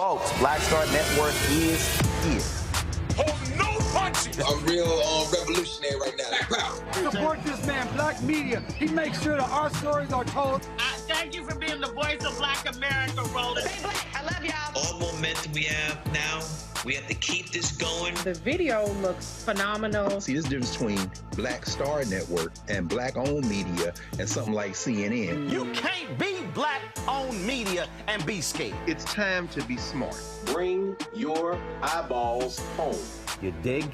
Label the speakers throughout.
Speaker 1: Folks, Black Star Network is here.
Speaker 2: Oh, no punches!
Speaker 3: I'm real revolutionary right now. Black power.
Speaker 4: Support this man, Black Media. He makes sure that our stories are told.
Speaker 5: Thank you for being the voice of Black America, Roland.
Speaker 6: Stay black. I love y'all.
Speaker 7: All momentum we have now, we have to keep this going.
Speaker 8: The video looks phenomenal.
Speaker 9: See, this difference between Black Star Network and Black-owned media and something like CNN.
Speaker 1: You can't be Black-owned media and be scared.
Speaker 10: It's time to be smart.
Speaker 11: Bring your eyeballs home.
Speaker 1: You dig?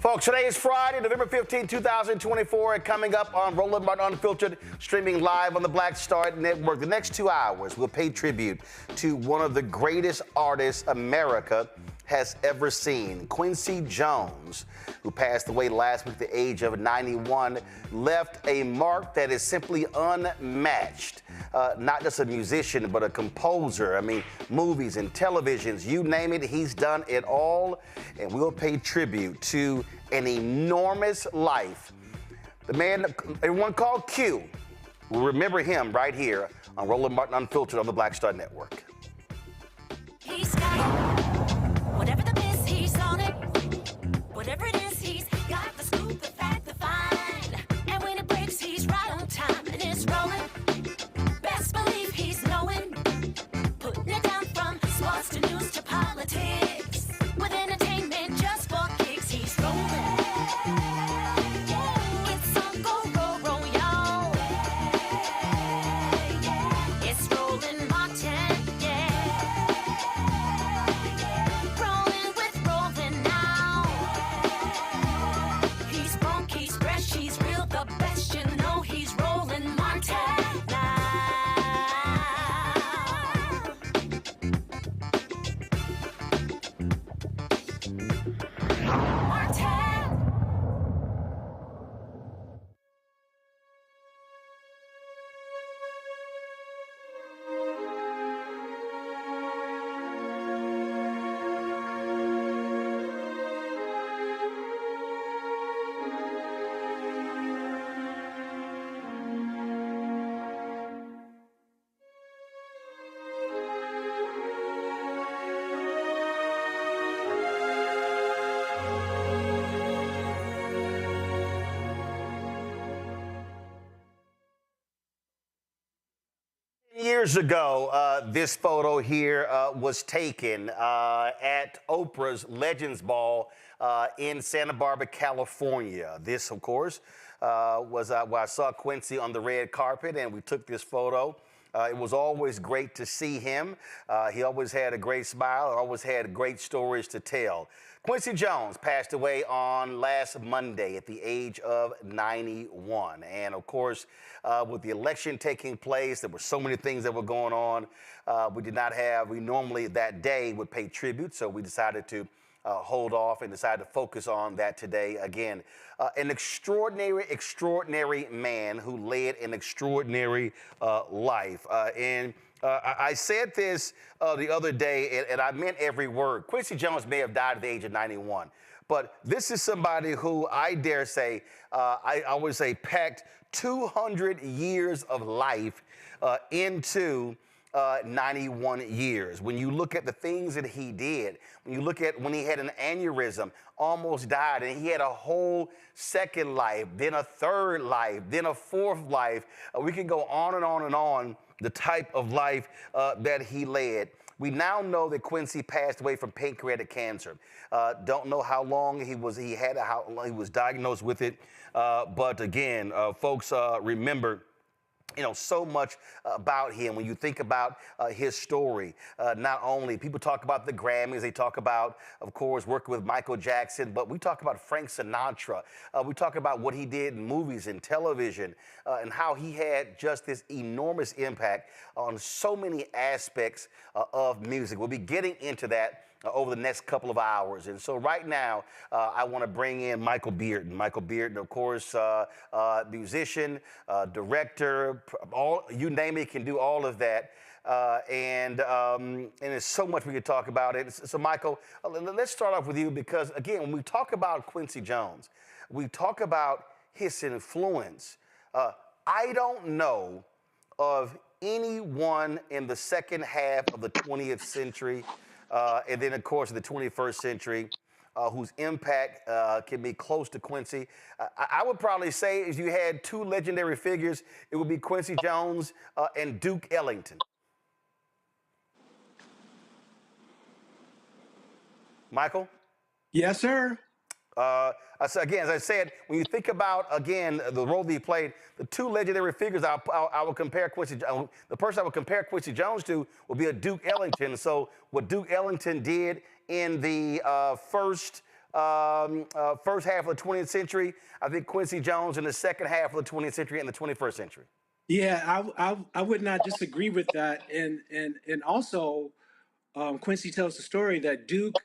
Speaker 1: Folks, today is Friday, November 15, 2024, and coming up on Roland Martin Unfiltered, streaming live on the Black Star Network. The next 2 hours, we'll pay tribute to one of the greatest artists America has ever seen. Quincy Jones, who passed away last week at the age of 91, left a mark that is simply unmatched. Not just a musician, but a composer. I mean, movies and televisions, you name it, he's done it all. And we'll pay tribute to an enormous life. The man everyone called Q. We'll remember him right here on Roland Martin Unfiltered on the Black Star Network.
Speaker 12: He's got it. Whatever the biz, he's on it. Whatever it is, he's got the scoop, the fact, the find. And when it breaks, he's right on time and it's rolling. Best believe he's knowing. Putting it down from sports to news to politics. With entertainment just for kicks, he's rolling. It's on go, roll, roll, y'all. It's Roland Martin, yeah. Rolling with Roland now.
Speaker 1: years ago, this photo here was taken at Oprah's Legends Ball in Santa Barbara, California. This, of course, was where I saw Quincy on the red carpet, and we took this photo. It was always great to see him. He always had a great smile, always had great stories to tell. Quincy Jones passed away on last Monday at the age of 91. And of course, with the election taking place, there were so many things that were going on. We normally that day would pay tribute, so we decided to hold off and decided to focus on that today. Again, an extraordinary man who led an extraordinary life. I said this the other day, and I meant every word. Quincy Jones may have died at the age of 91, but this is somebody who I dare say, I always say, packed 200 years of life into 91 years. When you look at the things that he did, when you look at when he had an aneurysm, almost died, and he had a whole second life, then a third life, then a fourth life. We can go on and on and on, the type of life that he led. We now know that Quincy passed away from pancreatic cancer. Don't know how long how long he was diagnosed with it. But again, folks, remember, so much about him. When you think about his story, not only people talk about the Grammys, they talk about, of course, working with Michael Jackson, but we talk about Frank Sinatra. We talk about what he did in movies and television, and how he had just this enormous impact on so many aspects of music. We'll be getting into that over the next couple of hours. And so right now, I want to bring in Michael Bearden. Michael Bearden, of course, musician, director, you name it, can do all of that. And there's so much we could talk about it. So Michael, let's start off with you, because again, when we talk about Quincy Jones, we talk about his influence. I don't know of anyone in the second half of the 20th century and then, of course, in the 21st century, whose impact can be close to Quincy. I would probably say if you had two legendary figures, it would be Quincy Jones and Duke Ellington. Michael?
Speaker 4: Yes, sir.
Speaker 1: Again, as I said, when you think about, again, the role that he played, the two legendary figures I will compare Quincy Jones, the person I would compare Quincy Jones to would be a Duke Ellington. So what Duke Ellington did in the first half of the 20th century, I think Quincy Jones in the second half of the 20th century and the 21st century.
Speaker 4: Yeah, I would not disagree with that. And also, Quincy tells the story that Duke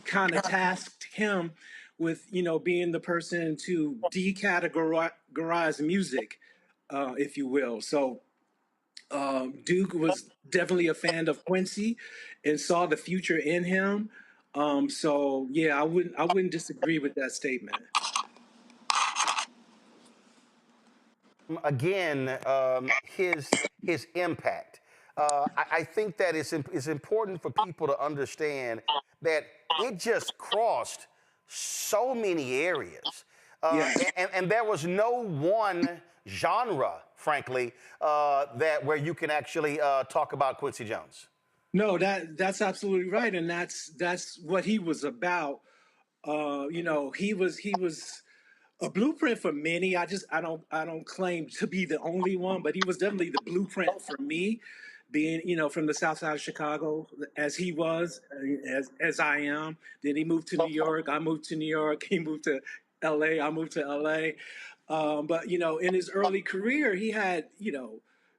Speaker 4: kind of tasked him with, being the person to decategorize music, if you will. So Duke was definitely a fan of Quincy and saw the future in him. So yeah, I wouldn't disagree with that statement.
Speaker 1: Again, his impact. I think that it's important for people to understand that it just crossed so many areas.
Speaker 4: Yes.
Speaker 1: And there was no one genre, frankly, where you can actually talk about Quincy Jones.
Speaker 4: No, that's absolutely right, and that's what he was about. He was a blueprint for many. I don't claim to be the only one, but he was definitely the blueprint for me, being, from the South Side of Chicago, as he was, as I am. Then he moved to New York. I moved to New York. He moved to L.A. I moved to L.A. But, in his early career, he had,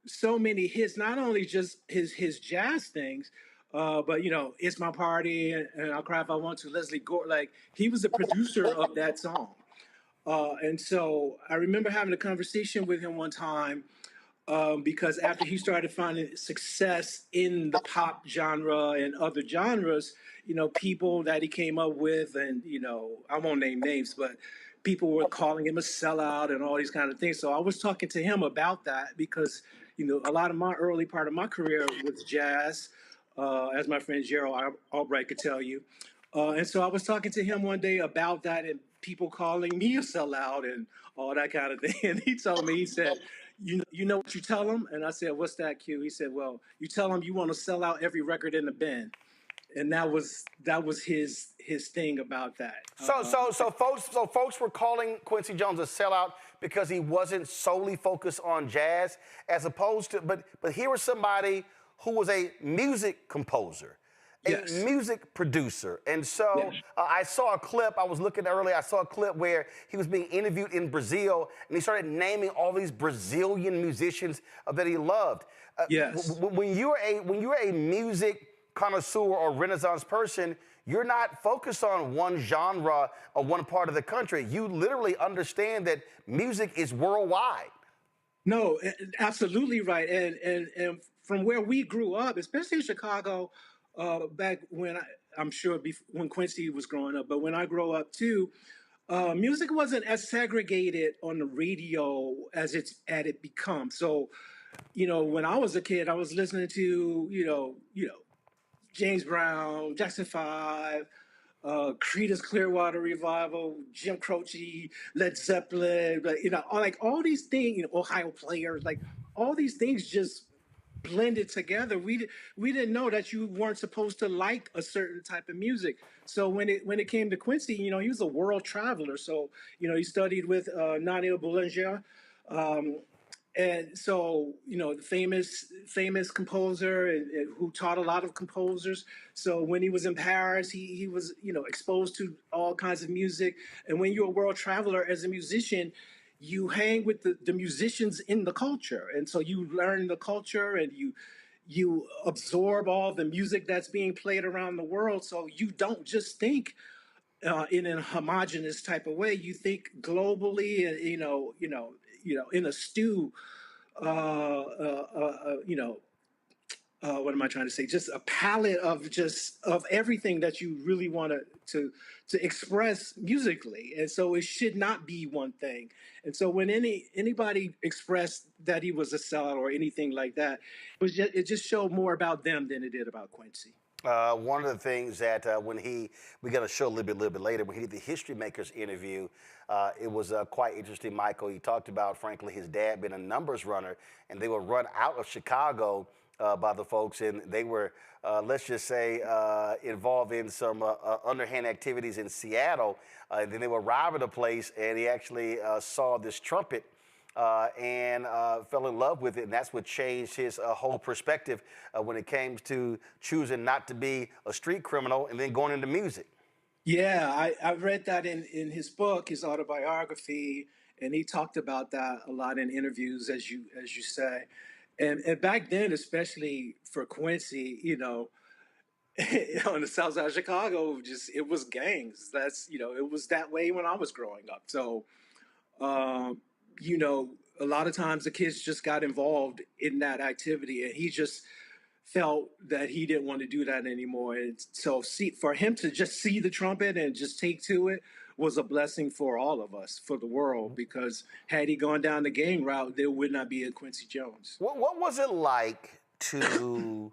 Speaker 4: so many hits, not only just his jazz things, but, It's My Party and I'll Cry If I Want To, Leslie Gore. Like, he was the producer of that song. And so I remember having a conversation with him one time, because after he started finding success in the pop genre and other genres, people that he came up with, and, I won't name names, but people were calling him a sellout and all these kind of things. So I was talking to him about that because, a lot of my early part of my career was jazz, as my friend Gerald Albright could tell you. And so I was talking to him one day about that and people calling me a sellout and all that kind of thing. And he told me, he said, you know what you tell them? And I said, what's that, Q? He said, well, you tell them you want to sell out every record in the bin. And that was his thing about that.
Speaker 1: So folks were calling Quincy Jones a sellout because he wasn't solely focused on jazz, as opposed to. But here was somebody who was a music composer, a music producer, and so I saw a clip. I was looking earlier. I saw a clip where he was being interviewed in Brazil, and he started naming all these Brazilian musicians that he loved. When you're a music connoisseur or Renaissance person, you're not focused on one genre or one part of the country. You literally understand that music is worldwide.
Speaker 4: No, absolutely right. And from where we grew up, especially in Chicago, back when I'm sure when Quincy was growing up, but when I grew up too, music wasn't as segregated on the radio as it become. So, when I was a kid, I was listening to James Brown, Jackson 5, Creedence Clearwater Revival, Jim Croce, Led Zeppelin, like all these things, Ohio Players, like all these things just blended together. We didn't know that you weren't supposed to like a certain type of music. So when it came to Quincy, he was a world traveler. So he studied with Nadia Boulanger. And so, the famous composer and who taught a lot of composers. So when he was in Paris, he was, exposed to all kinds of music. And when you're a world traveler as a musician, you hang with the musicians in the culture. And so you learn the culture and you absorb all the music that's being played around the world. So you don't just think in a homogenous type of way. You think globally, and in a stew. What am I trying to say? Just a palette of everything that you really want to express musically, and so it should not be one thing. And so when anybody expressed that he was a sellout or anything like that, it just showed more about them than it did about Quincy.
Speaker 1: One of the things that we got to show a little bit later, when he did the History Makers interview, it was quite interesting, Michael. He talked about, frankly, his dad being a numbers runner, and they were run out of Chicago by the folks, and they were, let's just say, involved in some underhand activities in Seattle. Then they would arrive at a place, and he actually saw this trumpet and fell in love with it, and that's what changed his whole perspective when it came to choosing not to be a street criminal and then going into music.
Speaker 4: Yeah, I read that in his book, his autobiography, and he talked about that a lot in interviews, as you say. And back then, especially for Quincy, on the south side of Chicago, it was gangs. That's, it was that way when I was growing up. So, a lot of times the kids just got involved in that activity, and he just felt that he didn't want to do that anymore. And so for him to just see the trumpet and just take to it was a blessing for all of us, for the world, because had he gone down the gang route, there would not be a Quincy Jones.
Speaker 1: What was it like to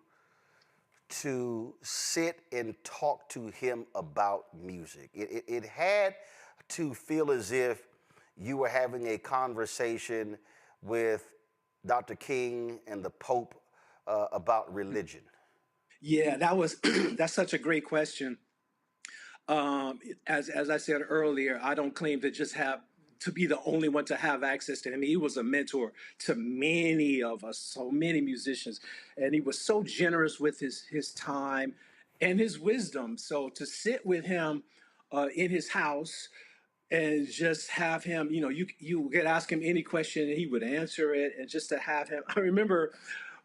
Speaker 1: sit and talk to him about music? It had to feel as if you were having a conversation with Dr. King and the Pope about religion.
Speaker 4: Yeah, that's such a great question. As I said earlier, I don't claim to be the only one to have access to him. He was a mentor to many of us, so many musicians, and he was so generous with his time and his wisdom. So to sit with him in his house and just have him, you could ask him any question and he would answer it, and just to have him. I remember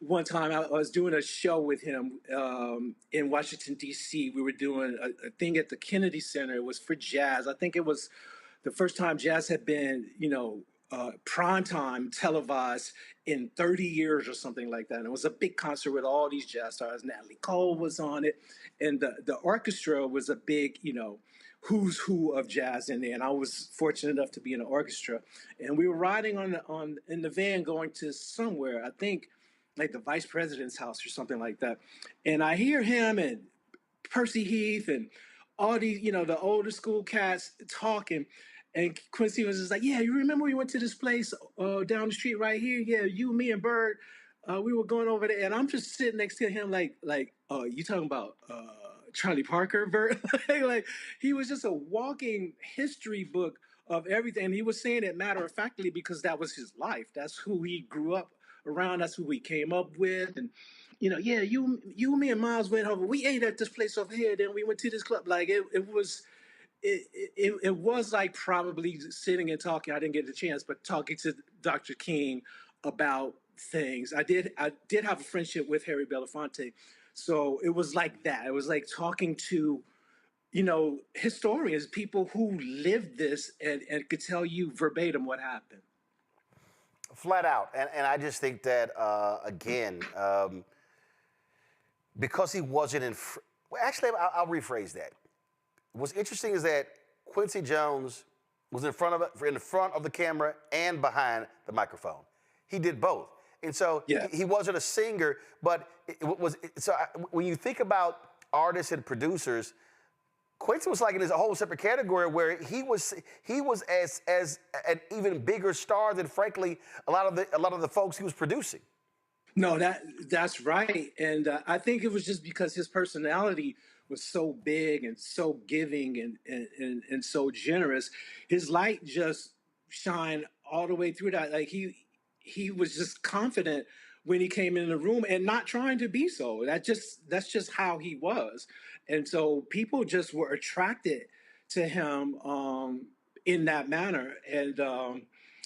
Speaker 4: one time I was doing a show with him in Washington, D.C. We were doing a thing at the Kennedy Center. It was for jazz. I think it was the first time jazz had been, primetime televised in 30 years or something like that. And it was a big concert with all these jazz stars. Natalie Cole was on it. And the orchestra was a big, who's who of jazz in there. And I was fortunate enough to be in the orchestra. And we were riding in the van going to somewhere, I think, like the vice president's house or something like that. And I hear him and Percy Heath and all these, the older school cats talking. And Quincy was just like, yeah, you remember we went to this place down the street right here? Yeah, you, me, and Bird, we were going over there, and I'm just sitting next to him like, you talking about Charlie Parker, Bird? like he was just a walking history book of everything. And he was saying it matter of factly because that was his life. That's who he grew up around. That's who he came up with. And yeah, you, me, and Miles went over. We ate at this place over here. Then we went to this club. Like it was. It was like probably sitting and talking. I didn't get the chance, but talking to Dr. King about things. I did have a friendship with Harry Belafonte, so it was like that. It was like talking to, historians, people who lived this and could tell you verbatim what happened.
Speaker 1: Flat out, and I just think that again, because he wasn't in. Actually, I'll rephrase that. What's interesting is that Quincy Jones was in front of the camera and behind the microphone. He did both, and so he wasn't a singer. But when you think about artists and producers, Quincy was like in a whole separate category where he was as an even bigger star than, frankly, a lot of the folks he was producing.
Speaker 4: No, that's right, and I think it was just because his personality was so big and so giving and so generous. His light just shined all the way through that. Like he was just confident when he came in the room and not trying to be so. That's just how he was. And so people just were attracted to him in that manner. And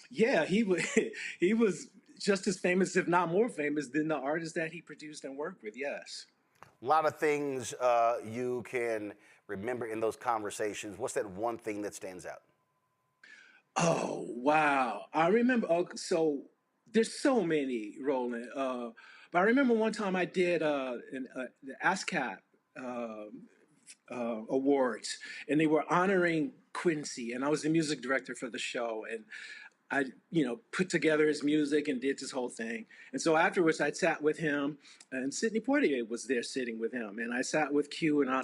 Speaker 4: he was just as famous, if not more famous, than the artists that he produced and worked with. Yes.
Speaker 1: A lot of things you can remember in those conversations. What's that one thing that stands out?
Speaker 4: Oh, wow. I remember, so there's so many, Roland. But I remember one time I did the ASCAP awards, and they were honoring Quincy, and I was the music director for the show, and I, put together his music and did this whole thing. And so afterwards, I sat with him, and Sidney Poitier was there sitting with him. And I sat with Q, and I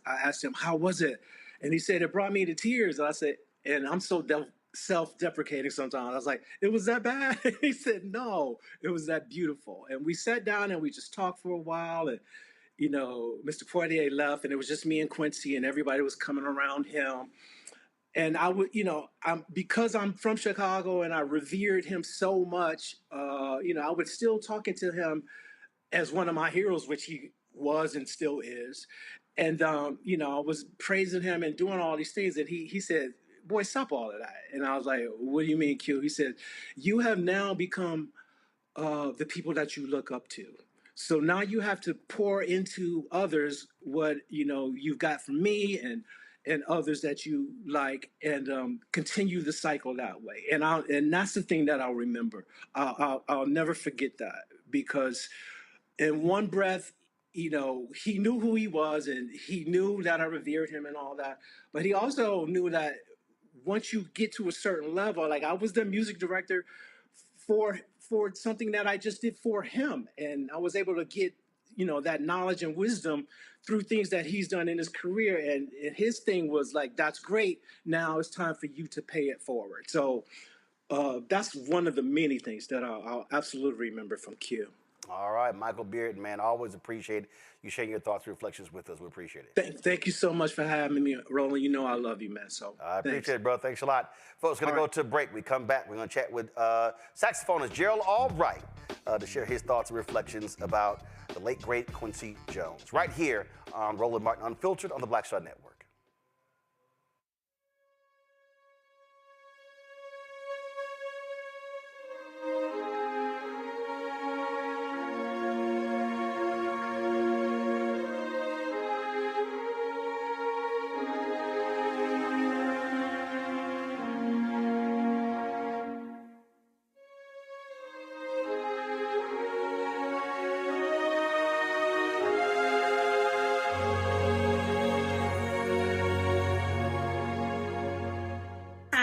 Speaker 4: asked him, how was it? And he said, it brought me to tears. And I said, and I'm so self-deprecating sometimes. I was like, it was that bad? He said, no, it was that beautiful. And we sat down, and we just talked for a while. And, Mr. Poitier left, and it was just me and Quincy, and everybody was coming around him. And I would, because I'm from Chicago and I revered him so much, I was still talking to him as one of my heroes, which he was and still is. And, I was praising him and doing all these things. And he said, boy, stop all of that. And I was like, what do you mean, Q? He said, you have now become the people that you look up to. So now you have to pour into others what, you've got from me and others that you like, and continue the cycle that way. And that's the thing that I'll remember. I'll never forget that, because in one breath, he knew who he was, and he knew that I revered him and all that. But he also knew that once you get to a certain level, like I was the music director for something that I just did for him, and I was able to get that knowledge and wisdom through things that he's done in his career. And his thing was like, that's great. Now it's time for you to pay it forward. So that's one of the many things that I'll absolutely remember from Q.
Speaker 1: All right, Michael Bearden, man, always appreciate you sharing your thoughts and reflections with us. We appreciate it.
Speaker 4: Thank you so much for having me, Roland. I love you, man. So
Speaker 1: I appreciate it, bro. Thanks a lot. Folks, going to go to a break. We come back. We're going to chat with saxophonist Gerald Albright to share his thoughts and reflections about the late, great Quincy Jones, right here on Roland Martin Unfiltered on the Black Star Network.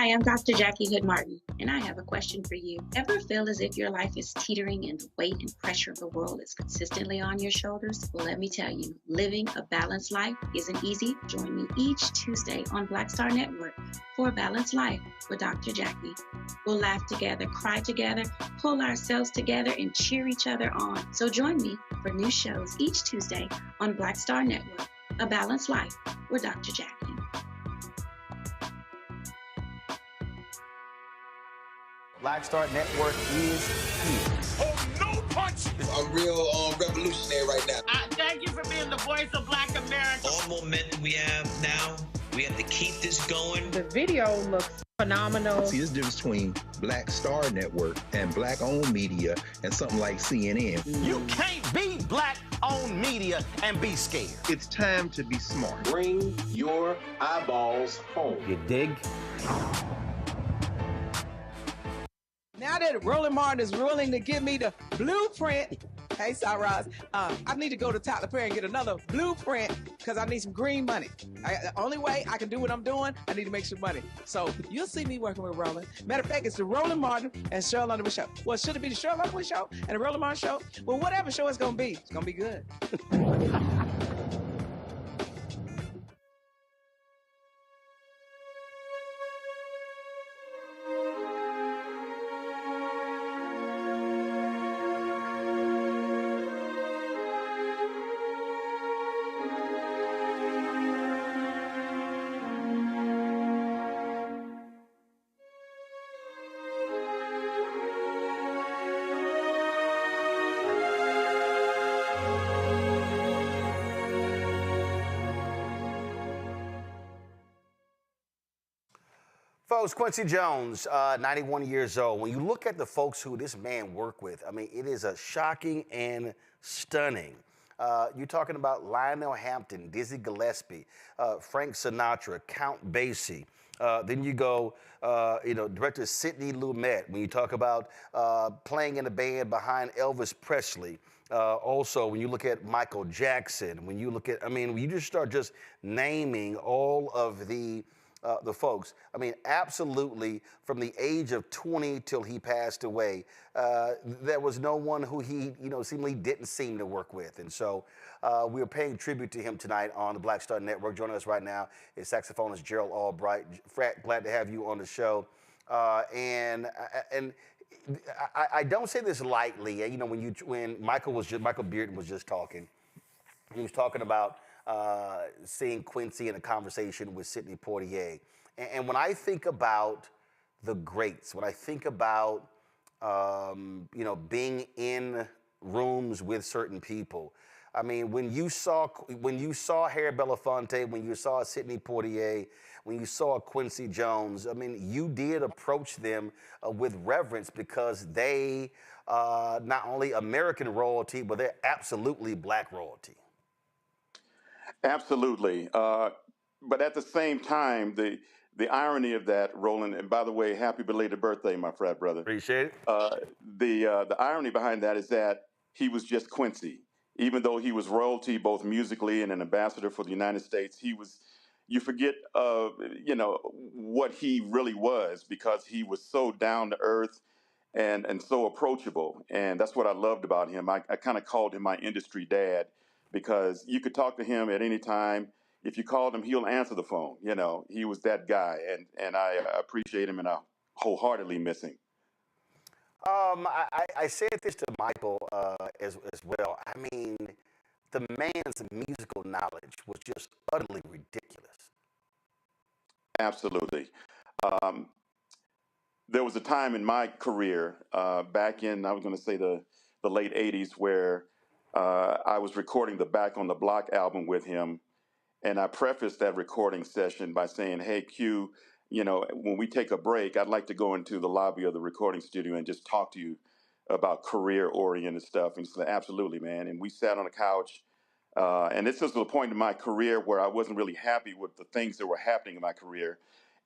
Speaker 8: Hi, I'm Dr. Jackie Hood Martin, and I have a question for you. Ever feel as if your life is teetering and the weight and pressure of the world is consistently on your shoulders? Well, let me tell you, living a balanced life isn't easy. Join me each Tuesday on Black Star Network for A Balanced Life with Dr. Jackie. We'll laugh together, cry together, pull ourselves together, and cheer each other on. So join me for new shows each Tuesday on Black Star Network, A Balanced Life with Dr. Jackie.
Speaker 1: Black Star Network is here.
Speaker 2: Oh, no punching.
Speaker 3: I'm real revolutionary right now.
Speaker 5: Thank you for being the voice of Black America.
Speaker 7: All momentum we have now, we have to keep this going.
Speaker 8: The video looks phenomenal.
Speaker 9: See, there's a difference between Black Star Network and black-owned media and something like CNN.
Speaker 1: You can't be black-owned media and be scared.
Speaker 6: It's time to be smart.
Speaker 11: Bring your eyeballs home.
Speaker 1: You dig?
Speaker 10: Now that Roland Martin is willing to give me the blueprint, hey, Cyrus, I need to go to Tyler Perry and get another blueprint because I need some green money. The only way I can do what I'm doing, I need to make some money. So you'll see me working with Roland. Matter of fact, it's the Roland Martin and Cheryl Underwood show. Well, should it be the Cheryl Underwood show and the Roland Martin show? Well, whatever show it's going to be good.
Speaker 1: Folks, Quincy Jones, 91 years old. When you look at the folks who this man worked with, I mean, it is a shocking and stunning. You're talking about Lionel Hampton, Dizzy Gillespie, Frank Sinatra, Count Basie. Then you go, director Sidney Lumet. When you talk about playing in a band behind Elvis Presley. Also, when you look at Michael Jackson, when you look at, when you just start just naming all of the folks. I mean, absolutely, from the age of 20 till he passed away, there was no one who he, seemingly didn't seem to work with. And so we are paying tribute to him tonight on the Black Star Network. Joining us right now is saxophonist Gerald Albright. Glad to have you on the show. And I don't say this lightly. When Michael Bearden was just talking, he was talking about seeing Quincy in a conversation with Sidney Poitier. And when I think about the greats, when I think about, being in rooms with certain people, I mean, when you saw Harry Belafonte, when you saw Sidney Poitier, when you saw Quincy Jones, I mean, you did approach them with reverence because they not only American royalty, but they're absolutely black royalty.
Speaker 6: Absolutely. But at the same time, the irony of that, Roland, and by the way, happy belated birthday, my frat brother.
Speaker 1: Appreciate it.
Speaker 6: The irony behind that is that he was just Quincy. Even though he was royalty, both musically and an ambassador for the United States, you forget, what he really was because he was so down to earth and so approachable. And that's what I loved about him. I kind of called him my industry dad, because you could talk to him at any time. If you called him, he'll answer the phone. He was that guy, and I appreciate him, and I wholeheartedly miss him.
Speaker 1: I said this to Michael as well. I mean, the man's musical knowledge was just utterly ridiculous.
Speaker 6: Absolutely. There was a time in my career back in, I was going to say the late 80s, where I was recording the Back on the Block album with him, and I prefaced that recording session by saying, "Hey, Q, when we take a break, I'd like to go into the lobby of the recording studio and just talk to you about career-oriented stuff." And he said, "Absolutely, man." And we sat on the couch, and this was the point in my career where I wasn't really happy with the things that were happening in my career,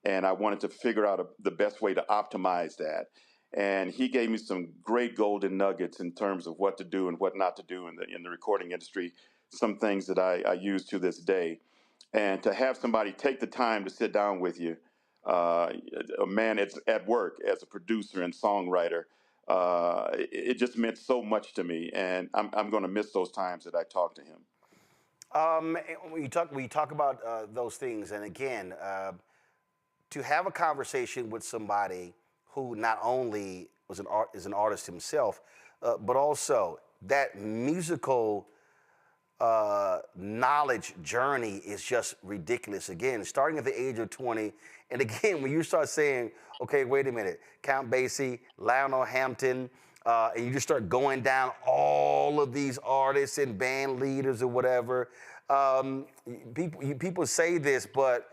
Speaker 6: and I wanted to figure out the best way to optimize that. And he gave me some great golden nuggets in terms of what to do and what not to do in the recording industry, some things that I use to this day. And to have somebody take the time to sit down with you a man that's at work as a producer and songwriter. It just meant so much to me, and I'm going to miss those times that I talked to him.
Speaker 1: When you talk about those things, and again, to have a conversation with somebody who not only is an artist himself, but also that musical knowledge journey is just ridiculous. Again, starting at the age of 20, and again, when you start saying, okay, wait a minute, Count Basie, Lionel Hampton, and you just start going down all of these artists and band leaders or whatever. People say this, but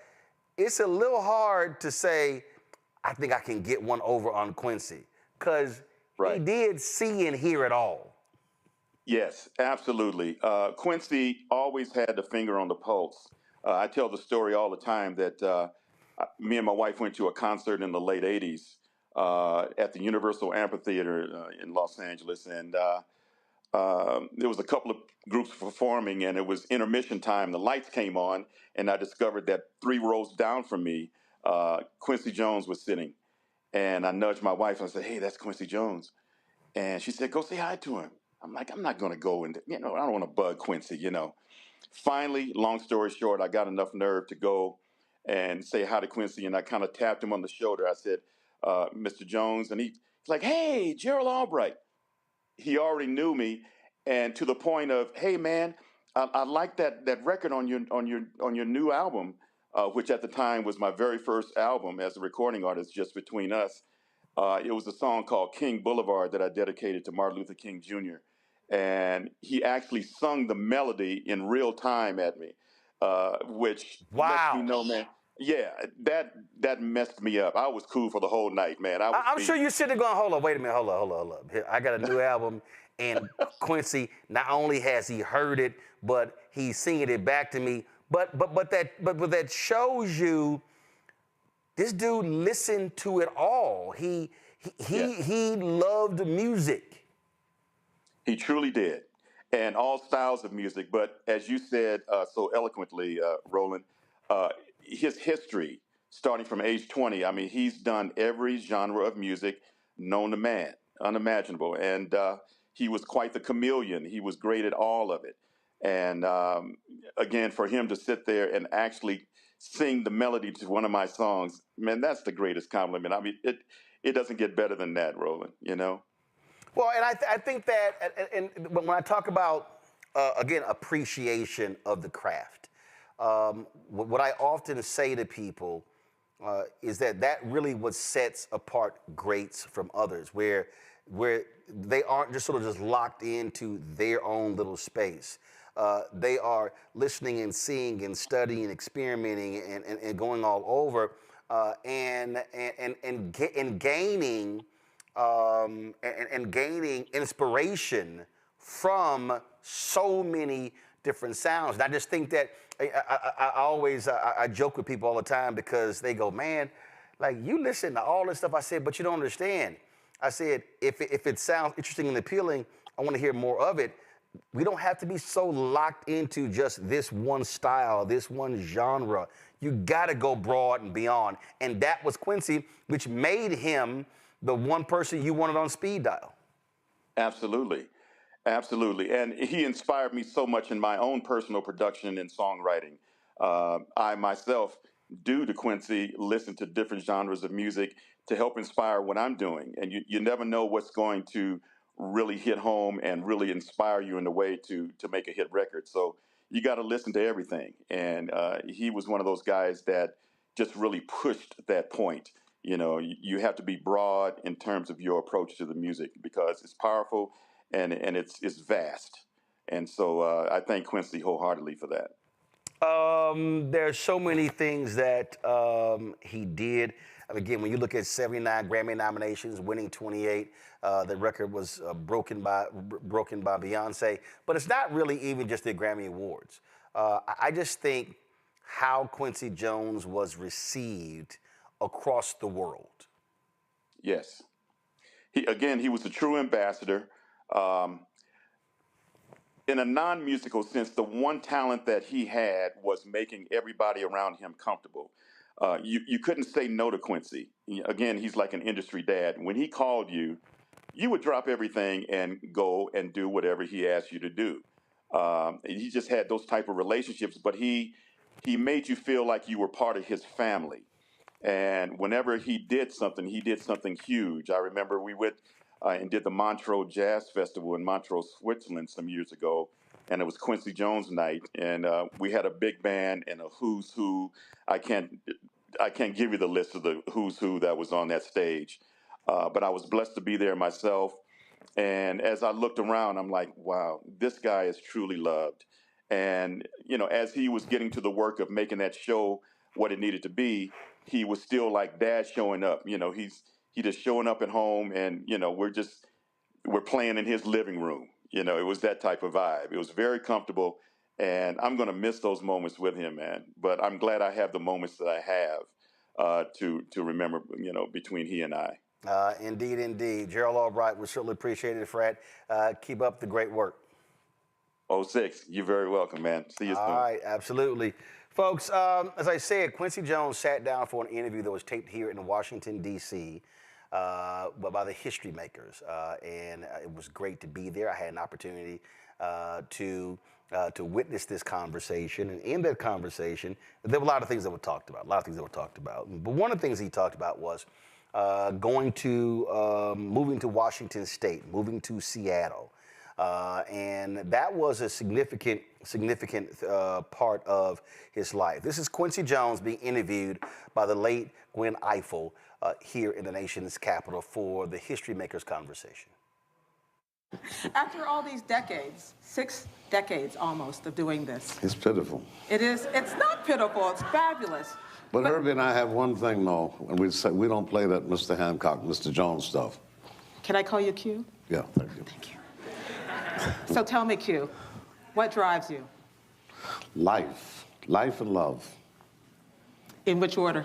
Speaker 1: it's a little hard to say, I think I can get one over on Quincy, because he did see and hear it all.
Speaker 6: Yes, absolutely. Quincy always had the finger on the pulse. I tell the story all the time that me and my wife went to a concert in the late 80s at the Universal Amphitheater in Los Angeles. And there was a couple of groups performing, and it was intermission time. The lights came on, and I discovered that 3 rows down from me, Quincy Jones was sitting. And I nudged my wife and I said, hey, that's Quincy Jones. And she said, go say hi to him. I'm like, I'm not going to go and, I don't want to bug Quincy, Finally, long story short, I got enough nerve to go and say hi to Quincy, and I kind of tapped him on the shoulder. I said, Mr. Jones, and he's like, hey, Gerald Albright. He already knew me, and to the point of, hey, man, I like that record on your new album, which at the time was my very first album as a recording artist, Just Between Us. It was a song called King Boulevard that I dedicated to Martin Luther King Jr. And he actually sung the melody in real time at me, which lets me know, man. Yeah, that messed me up. I was cool for the whole night, man.
Speaker 1: I'm sure you're sitting there going, hold on, wait a minute, hold on. Here, I got a new album, and Quincy, not only has he heard it, but he's singing it back to me. But that shows you this dude listened to it all. He loved music.
Speaker 6: He truly did, and all styles of music. But as you said so eloquently, Roland, his history, starting from age 20, I mean, he's done every genre of music known to man, unimaginable. And he was quite the chameleon. He was great at all of it. And again, for him to sit there and actually sing the melody to one of my songs, man, that's the greatest compliment. I mean, it doesn't get better than that, Roland,
Speaker 1: Well, and I think that, and when I talk about, again, appreciation of the craft, what I often say to people is that really what sets apart greats from others, where they aren't just sort of just locked into their own little space. They are listening and seeing and studying and experimenting and going all over and gaining and gaining inspiration from so many different sounds. And I just think that I always joke with people all the time because they go, man, like you listen to all this stuff. I said, but you don't understand. I said, if it sounds interesting and appealing, I want to hear more of it. We don't have to be so locked into just this one style, this one genre. You got to go broad and beyond. And that was Quincy, which made him the one person you wanted on speed dial.
Speaker 6: Absolutely. Absolutely. And he inspired me so much in my own personal production and songwriting. I myself, due to Quincy, listen to different genres of music to help inspire what I'm doing. And you never know what's going to really hit home and really inspire you in a way to make a hit record. So you got to listen to everything. And he was one of those guys that just really pushed that point. You have to be broad in terms of your approach to the music because it's powerful and it's vast. And so I thank Quincy wholeheartedly for that.
Speaker 1: There's so many things that he did. Again, when you look at 79 Grammy nominations, winning 28, the record was broken by Beyonce. But it's not really even just the Grammy Awards. I just think how Quincy Jones was received across the world.
Speaker 6: Yes. He was a true ambassador. In a non-musical sense, the one talent that he had was making everybody around him comfortable. you couldn't say no to Quincy. Again, he's like an industry dad. When he called you, you would drop everything and go and do whatever he asked you to do. He just had those type of relationships, but he made you feel like you were part of his family. And whenever he did something huge. I remember we went and did the Montreux Jazz Festival in Montreux, Switzerland some years ago, and it was Quincy Jones night, and we had a big band and a who's who. I can't give you the list of the who's who that was on that stage, but I was blessed to be there myself. And as I looked around, I'm like, wow, this guy is truly loved. And, as he was getting to the work of making that show what it needed to be, he was still like dad showing up. He just showing up at home, and, we're playing in his living room. It was that type of vibe. It was very comfortable. And I'm going to miss those moments with him, man. But I'm glad I have the moments that I have to remember, between he and I.
Speaker 1: Indeed, indeed. Gerald Albright, we certainly appreciate it, Fred. Keep up the great work.
Speaker 6: 06, you're very welcome, man. See you soon. All
Speaker 1: right, absolutely. Folks, as I said, Quincy Jones sat down for an interview that was taped here in Washington, D.C., by the History Makers, and it was great to be there. I had an opportunity to witness this conversation, and in that conversation, there were a lot of things that were talked about. But one of the things he talked about was moving to Washington State, moving to Seattle. And that was a significant part of his life. This is Quincy Jones being interviewed by the late Gwen Ifill here in the nation's capital for the History Makers conversation.
Speaker 13: After all these decades, 6 decades almost of doing this.
Speaker 14: It's pitiful.
Speaker 13: It is. It's not pitiful. It's fabulous.
Speaker 14: But Herbie and I have one thing, though, and we say we don't play that Mr. Hancock, Mr. Jones stuff.
Speaker 13: Can I call you Q?
Speaker 14: Yeah, thank you.
Speaker 13: Thank you. So tell me, Q, what drives you?
Speaker 14: Life and love.
Speaker 13: In which order?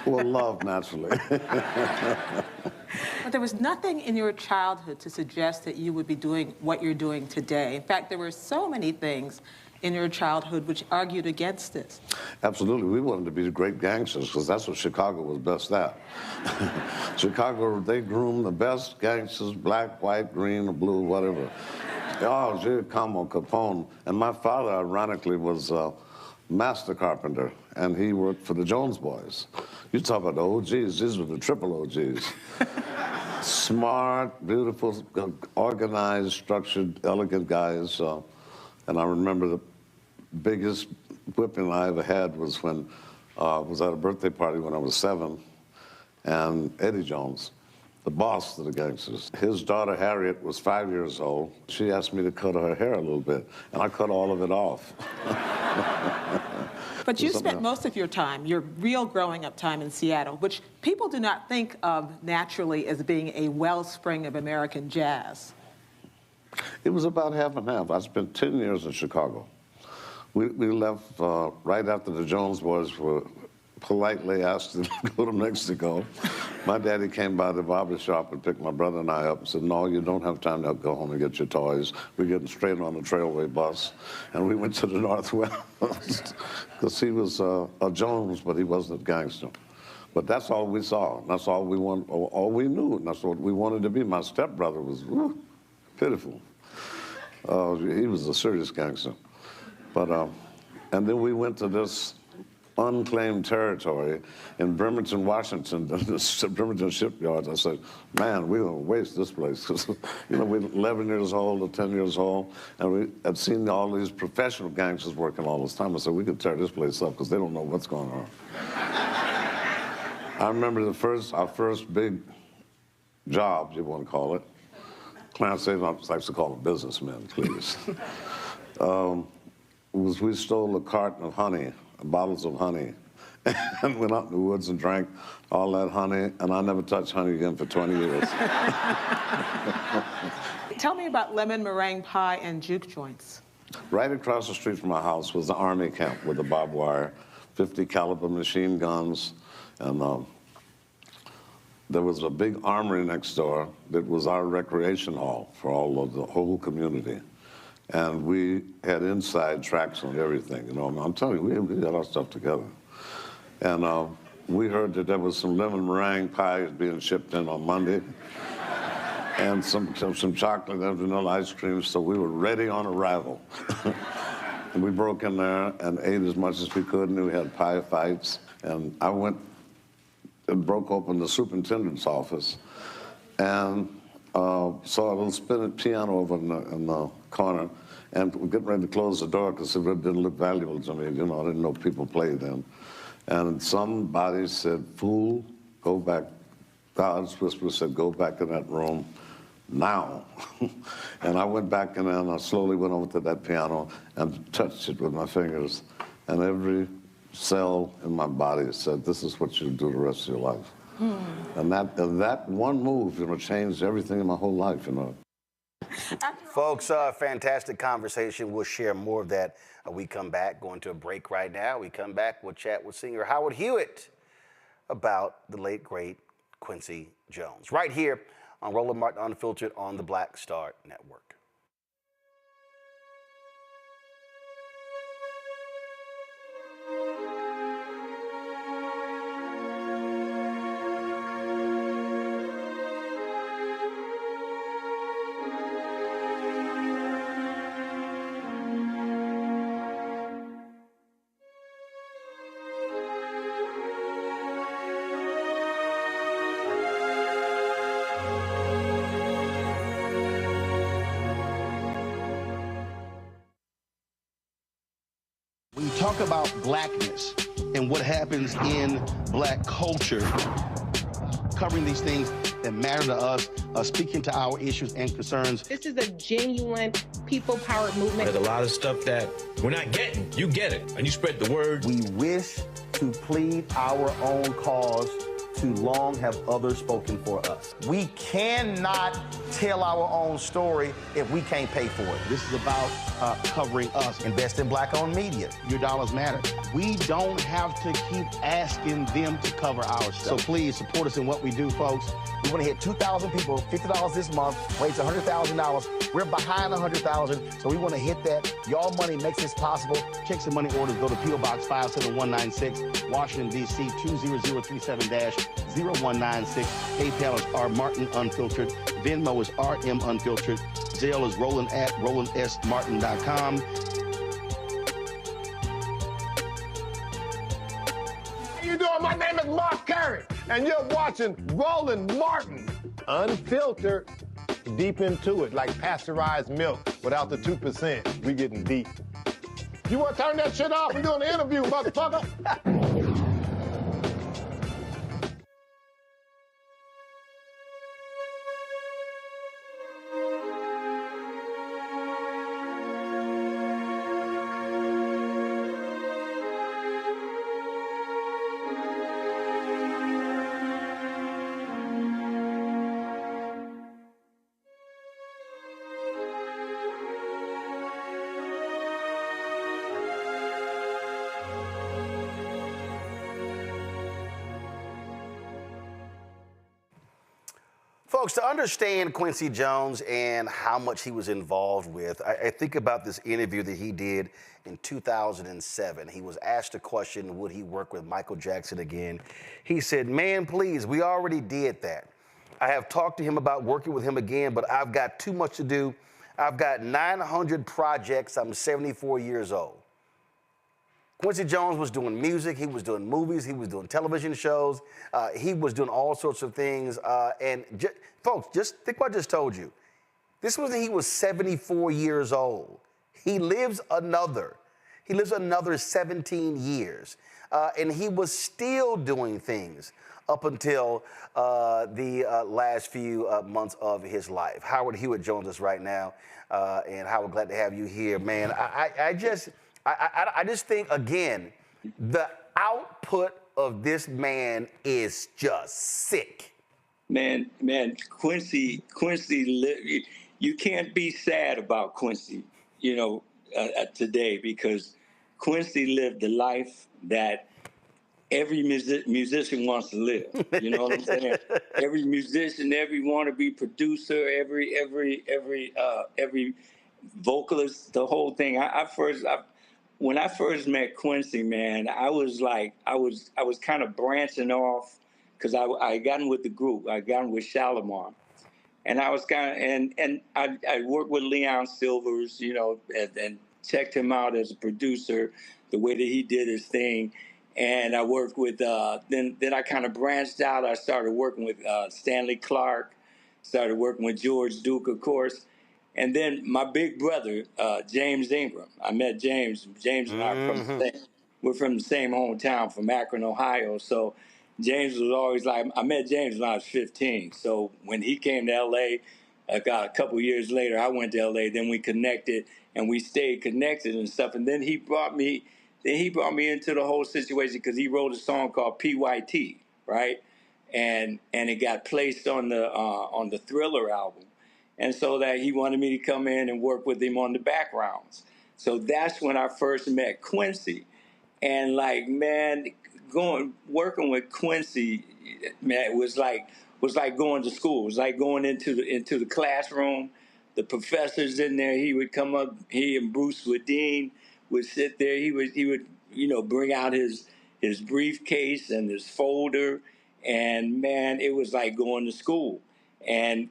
Speaker 14: Well, love, naturally.
Speaker 13: But there was nothing in your childhood to suggest that you would be doing what you're doing today. In fact, there were so many things in your childhood which argued against this.
Speaker 14: Absolutely. We wanted to be the great gangsters because that's what Chicago was best at. Chicago, they groomed the best gangsters, black, white, green, or blue, whatever. Oh, Jerry Como, Capone. And my father, ironically, was a master carpenter, and he worked for the Jones Boys. You talk about the OGs, these were the triple OGs. Smart, beautiful, organized, structured, elegant guys. And I remember the biggest whipping I ever had was when I was at a birthday party when I was 7, and Eddie Jones, the boss of the gangsters, his daughter Harriet was 5 years old. She asked me to cut her hair a little bit, and I cut all of it off.
Speaker 13: But you spent most of your time, your real growing up time in Seattle, which people do not think of naturally as being a wellspring of American jazz.
Speaker 14: It was about half and half. I spent 10 years in Chicago. We left right after the Jones Boys were politely asked to go to Mexico. My daddy came by the barber shop and picked my brother and I up and said, no, you don't have time to go home and get your toys. We're getting straight on the Trailway bus. And we went to the Northwest because he was a Jones, but he wasn't a gangster. But that's all we saw. That's all we wanted, all we knew. And that's what we wanted to be. My stepbrother was pitiful. He was a serious gangster. But, and then we went to this unclaimed territory in Bremerton, Washington, the Bremerton shipyards. I said, man, we're going to waste this place. Because, you know, we're 11 years old or 10 years old, and we had seen all these professional gangsters working all this time. I said, we could tear this place up because they don't know what's going on. I remember our first big job, you want to call it. Clarence Avon likes to call them businessmen, please. We stole a carton of honey, bottles of honey, and went out in the woods and drank all that honey, and I never touched honey again for 20 years.
Speaker 13: Tell me about lemon meringue pie and juke joints.
Speaker 14: Right across the street from my house was the Army camp with the barbed wire, 50 caliber machine guns, and there was a big armory next door that was our recreation hall for all of the whole community. And we had inside tracks on everything, you know. I'm telling you, we got our stuff together. And we heard that there was some lemon meringue pies being shipped in on Monday, and some chocolate and vanilla ice cream, so we were ready on arrival. And we broke in there and ate as much as we could, and we had pie fights. And I went and broke open the superintendent's office and saw a little spinning piano over in the corner, and we getting ready to close the door because it didn't look valuable to me. You know, I didn't know people played them. And somebody said, "Fool, go back." God's whisper said, "Go back in that room now." And I went back in there, and I slowly went over to that piano and touched it with my fingers. And every cell in my body said, "This is what you do the rest of your life." And that one move, you know, changed everything in my whole life, you know.
Speaker 1: Folks, fantastic conversation. We'll share more of that when we come back. Going to a break right now. We come back, we'll chat with singer Howard Hewitt about the late, great Quincy Jones. Right here on Roland Martin Unfiltered on the Black Star Network.
Speaker 15: When you talk about blackness and what happens in black culture, covering these things that matter to us, speaking to our issues and concerns.
Speaker 16: This is a genuine people-powered movement.
Speaker 17: There's a lot of stuff that we're not getting. You get it, and you spread the word.
Speaker 1: We wish to plead our own cause. Too long have others spoken for us. We cannot tell our own story if we can't pay for it.
Speaker 15: This is about covering us.
Speaker 1: Invest in black-owned media.
Speaker 15: Your dollars matter. We don't have to keep asking them to cover our stuff. So please support us in what we do, folks.
Speaker 1: We want to hit 2,000 people, $50 this month, raise $100,000. We're behind 100,000, so we want to hit that. Y'all money makes this possible.
Speaker 15: Checks and money orders go to P.O. Box 57196, Washington, D.C. 20037-0196. PayPal is R Martin Unfiltered. Venmo is RM Unfiltered. Zelle is Roland at RolandSMartin.com.
Speaker 18: How you doing? My name is Mark Carey, and you're watching Roland Martin Unfiltered. Deep into it, like pasteurized milk without the 2%. We getting deep. You want to turn that shit off? We're doing an interview, motherfucker.
Speaker 1: Folks, to understand Quincy Jones and how much he was involved with, I think about this interview that he did in 2007. He was asked a question, would he work with Michael Jackson again? He said, "Man, please, we already did that. I have talked to him about working with him again, but I've got too much to do. I've got 900 projects. I'm 74 years old." Quincy Jones was doing music, he was doing movies, he was doing television shows, he was doing all sorts of things. Folks, just think what I just told you. This was when he was 74 years old. He lives another 17 years. And he was still doing things up until the last few months of his life. Howard Hewitt joins us right now. And Howard, glad to have you here, man. I just think, again, the output of this man is just sick.
Speaker 19: Man, Quincy, you can't be sad about Quincy, today, because Quincy lived the life that every musician wants to live. You know what I'm saying? Every musician, every wannabe producer, every vocalist, the whole thing. When I first met Quincy, man, I was kind of branching off because I got in with the group. I got in with Shalimar. And I was kind of, and I worked with Leon Silvers, you know, and checked him out as a producer, the way that he did his thing. And I worked with, then I kind of branched out. I started working with Stanley Clarke, started working with George Duke, of course. And then my big brother, James Ingram. I met James. James and I we're from the same hometown, from Akron, Ohio. So James was always like, I met James when I was 15. So when he came to L.A., a couple years later, I went to L.A., then we connected, and we stayed connected and stuff. And then he brought me into the whole situation because he wrote a song called PYT, right? And it got placed on the Thriller album. And so that he wanted me to come in and work with him on the backgrounds. So that's when I first met Quincy. And like, man, working with Quincy, man, was like going to school. It was like going into the classroom. The professors in there, he would come up, he and Bruce Wadeen would sit there. He would, you know, bring out his briefcase and his folder. And man, it was like going to school. And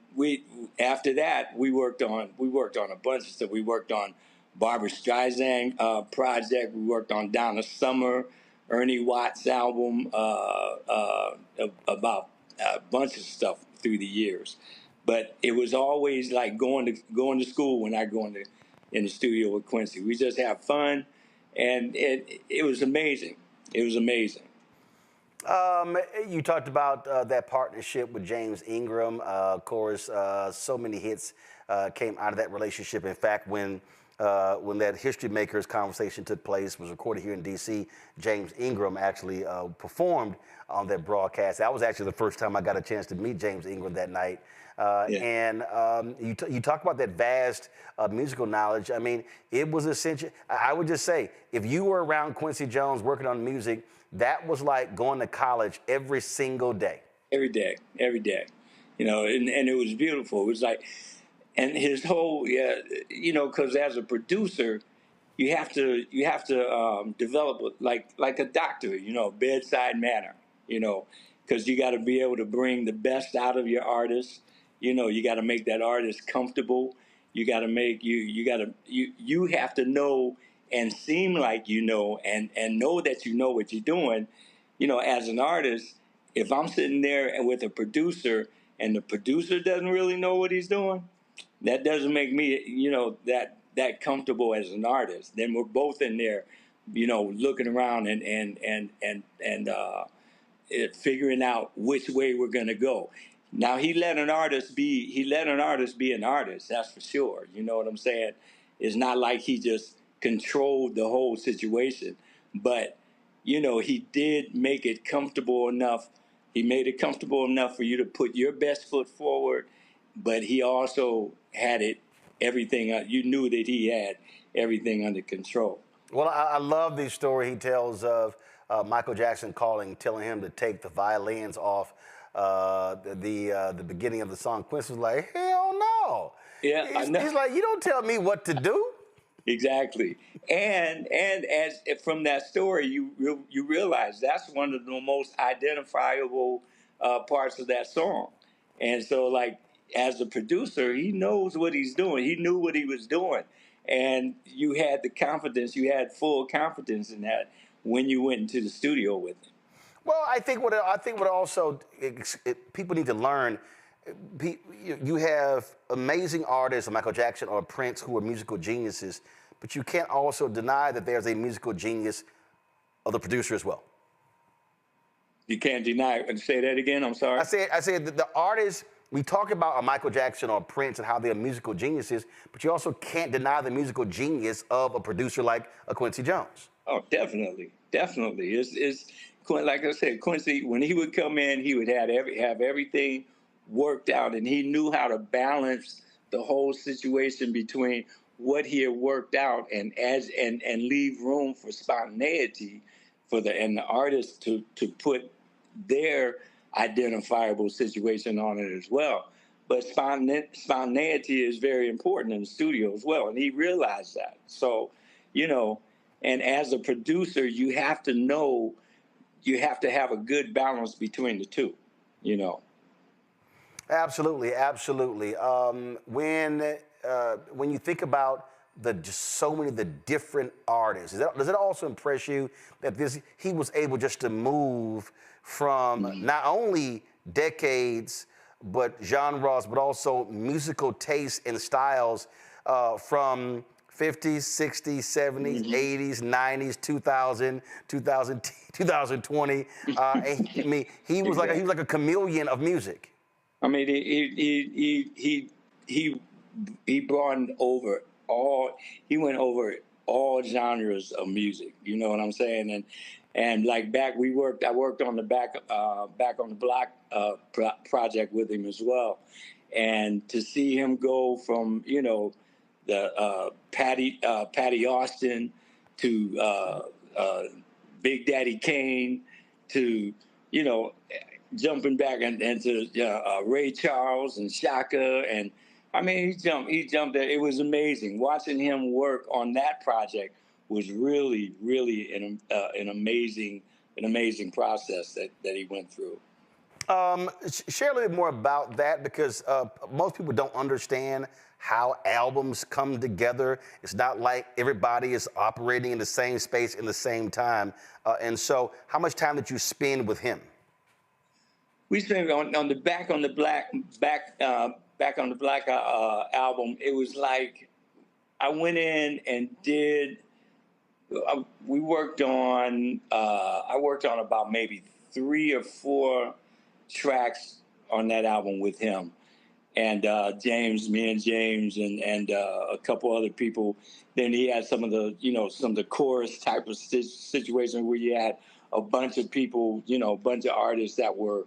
Speaker 19: after that, we worked on a bunch of stuff. We worked on Barbra Streisand project. We worked on Donna Summer, Ernie Watts' album, about a bunch of stuff through the years. But it was always like going to school when I go in the studio with Quincy. We just have fun, and it was amazing. It was amazing.
Speaker 1: You talked about that partnership with James Ingram. Of course, so many hits came out of that relationship. In fact, when that History Makers conversation took place, was recorded here in D.C., James Ingram actually performed on that broadcast. That was actually the first time I got a chance to meet James Ingram that night. And you talk about that vast musical knowledge. I mean, it was essential. I would just say, if you were around Quincy Jones working on music, that was like going to college every single day. Every day. You know, and it was beautiful. It was like, and his whole, you know, because as a producer, you have to develop like a doctor, you know, bedside manner, you know, because you got to be able to bring the best out of your artist. You know, you got to make that artist comfortable. You got to make you have to know and seem like you know and know that you know what you're doing. You know, as an artist, if I'm sitting there and with a producer and the producer doesn't really know what he's doing, that doesn't make me, you know, that comfortable as an artist. Then we're both in there, you know, looking around and figuring out which way we're gonna go. Now he let an artist be an artist, that's for sure. You know what I'm saying? It's not like he just controlled the whole situation, but you know, he did make it comfortable enough. He made it comfortable enough for you to put your best foot forward, but he also had everything. You knew that he had everything under control. Well, I love the story he tells of Michael Jackson telling him to take the violins off the beginning of the song. Quincy was like, hell no. Yeah, I know. He's like, you don't tell me what to do. Exactly. And as from that story, you realize that's one of the most identifiable parts of that song. And so, like, as a producer, he knows what he's doing. He knew what he was doing. And you had the confidence, you had full confidence in that when you went into the studio with him. Well, I think what also people need to learn, you have amazing artists, Michael Jackson or Prince, who are musical geniuses, but you can't also deny that there's a musical genius of the producer as well. You can't deny it. Say that again, I'm sorry. I said that the artists, we talk about a Michael Jackson or Prince and how they're musical geniuses, but you also can't deny the musical genius of a producer like a Quincy Jones. Oh, definitely. It's like I said, Quincy, when he would come in, he would have everything worked out, and he knew how to balance the whole situation between what he had worked out and leave room for spontaneity for the artist to put their identifiable situation on it as well.
Speaker 19: but spontaneity is very important in the studio as well, and he realized that. So, you know, and as a producer, you have to know, you have to have a good balance between the two, you know.
Speaker 1: Absolutely, absolutely. When you think about just so many of the different artists, does it also impress you that he was able just to move from not only decades, but genres, but also musical tastes and styles from 50s, 60s, 70s, 80s, 90s, 2000, 2020. I mean, he was like a chameleon of music.
Speaker 19: I mean, he brought over he went over all genres of music. You know what I'm saying? And like I worked on the back on the block project with him as well, and to see him go from, you know, the Patti Austin to Big Daddy Kane to, you know, jumping back into Ray Charles and Shaka, and I mean he jumped there. It was amazing watching him work on that project. Was really an amazing process that he went through.
Speaker 1: Share a little bit more about that, because most people don't understand how albums come together. It's not like everybody is operating in the same space in the same time. And so how much time did you spend with him?
Speaker 19: We spent on the back on the black album. It was like I went in and did. We worked on. I worked on about maybe 3 or 4 tracks on that album with him, and me and James, and a couple other people. Then he had some of the chorus type of situation where you had a bunch of people, you know, a bunch of artists that were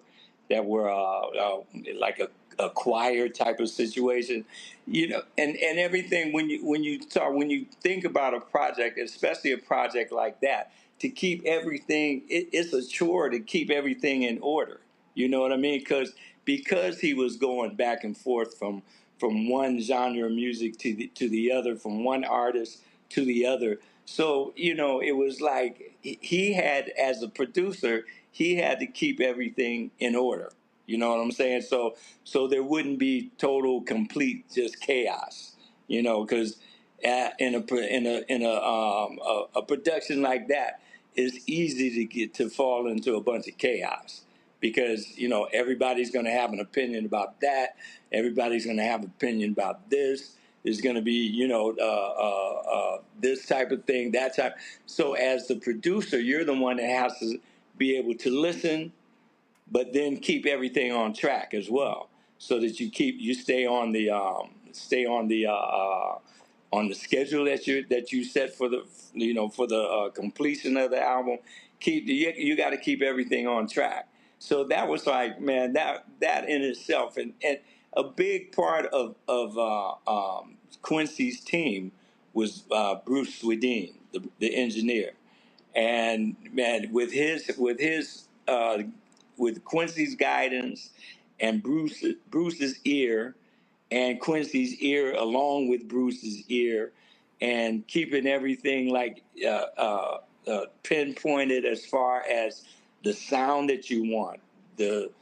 Speaker 19: like a choir type of situation, you know, and everything. When you think about a project, especially a project like that, to keep everything, it's a chore to keep everything in order. You know what I mean? Because he was going back and forth from one genre of music to the other, from one artist to the other. So, you know, it was like he had, as a producer, he had to keep everything in order. You know what I'm saying? So there wouldn't be total, complete, just chaos. You know, because in a production like that, it's easy to fall into a bunch of chaos, because, you know, everybody's going to have an opinion about that. Everybody's going to have an opinion about this. There's going to be, you know, this type of thing, that type. So as the producer, you're the one that has to be able to listen, but then keep everything on track as well, so that you stay on the schedule that you set for the completion of the album. You got to keep everything on track. So that was like, man, that in itself, and a big part of Quincy's team was Bruce Swedien, the engineer, and man, with Quincy's guidance and Bruce's ear, and Quincy's ear along with Bruce's ear, and keeping everything like pinpointed as far as the sound that you want, the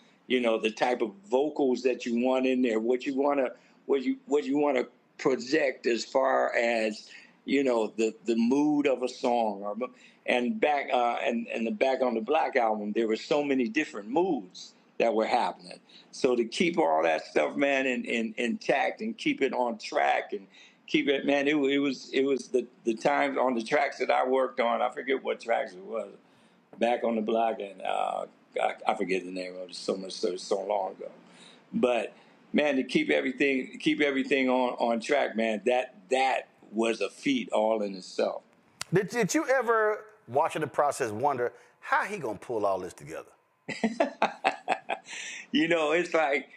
Speaker 19: type of vocals that you want in there, what you want to project as far as, you know, the mood of a song. And back and the Back on the Black album, there were so many different moods that were happening. So to keep all that stuff, man, intact, and keep it on track, and keep it, man, it was the times on the tracks that I worked on. I forget what tracks it was. Back on the Block, and I forget the name of it. So long ago. But man, to keep everything on track, man, that was a feat all in itself.
Speaker 1: Did you ever, watching the process, wonder how he gonna pull all this together?
Speaker 19: You know, it's like,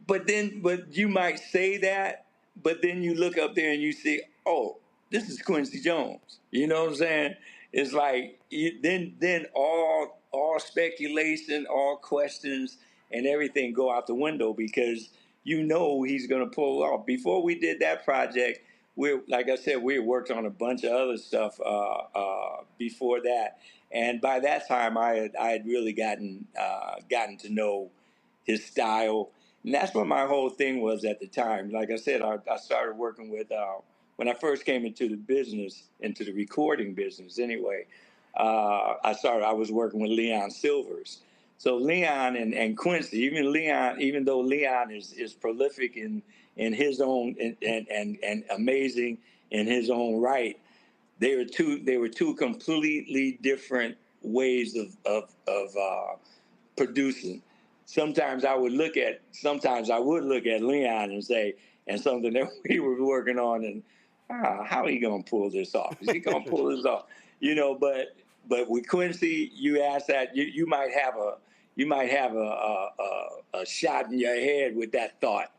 Speaker 19: but you might say that, but then you look up there and you see, oh, this is Quincy Jones. You know what I'm saying? It's like then all speculation, all questions, and everything go out the window, because you know he's going to pull off. Before we did that project, like I said, we had worked on a bunch of other stuff before that, and by that time, I had really gotten to know his style, and that's what my whole thing was at the time. Like I said, I started working with when I first came into the business, into the recording business. Anyway, I was working with Leon Silvers. So Leon and Quincy, even though Leon is prolific in his own and amazing in his own right, they were two completely different ways of producing. Sometimes I would look at Leon and say, and something that we were working on, and how are you gonna pull this off? Is he gonna pull this off? But with Quincy, you ask that you might have a shot in your head with that thought,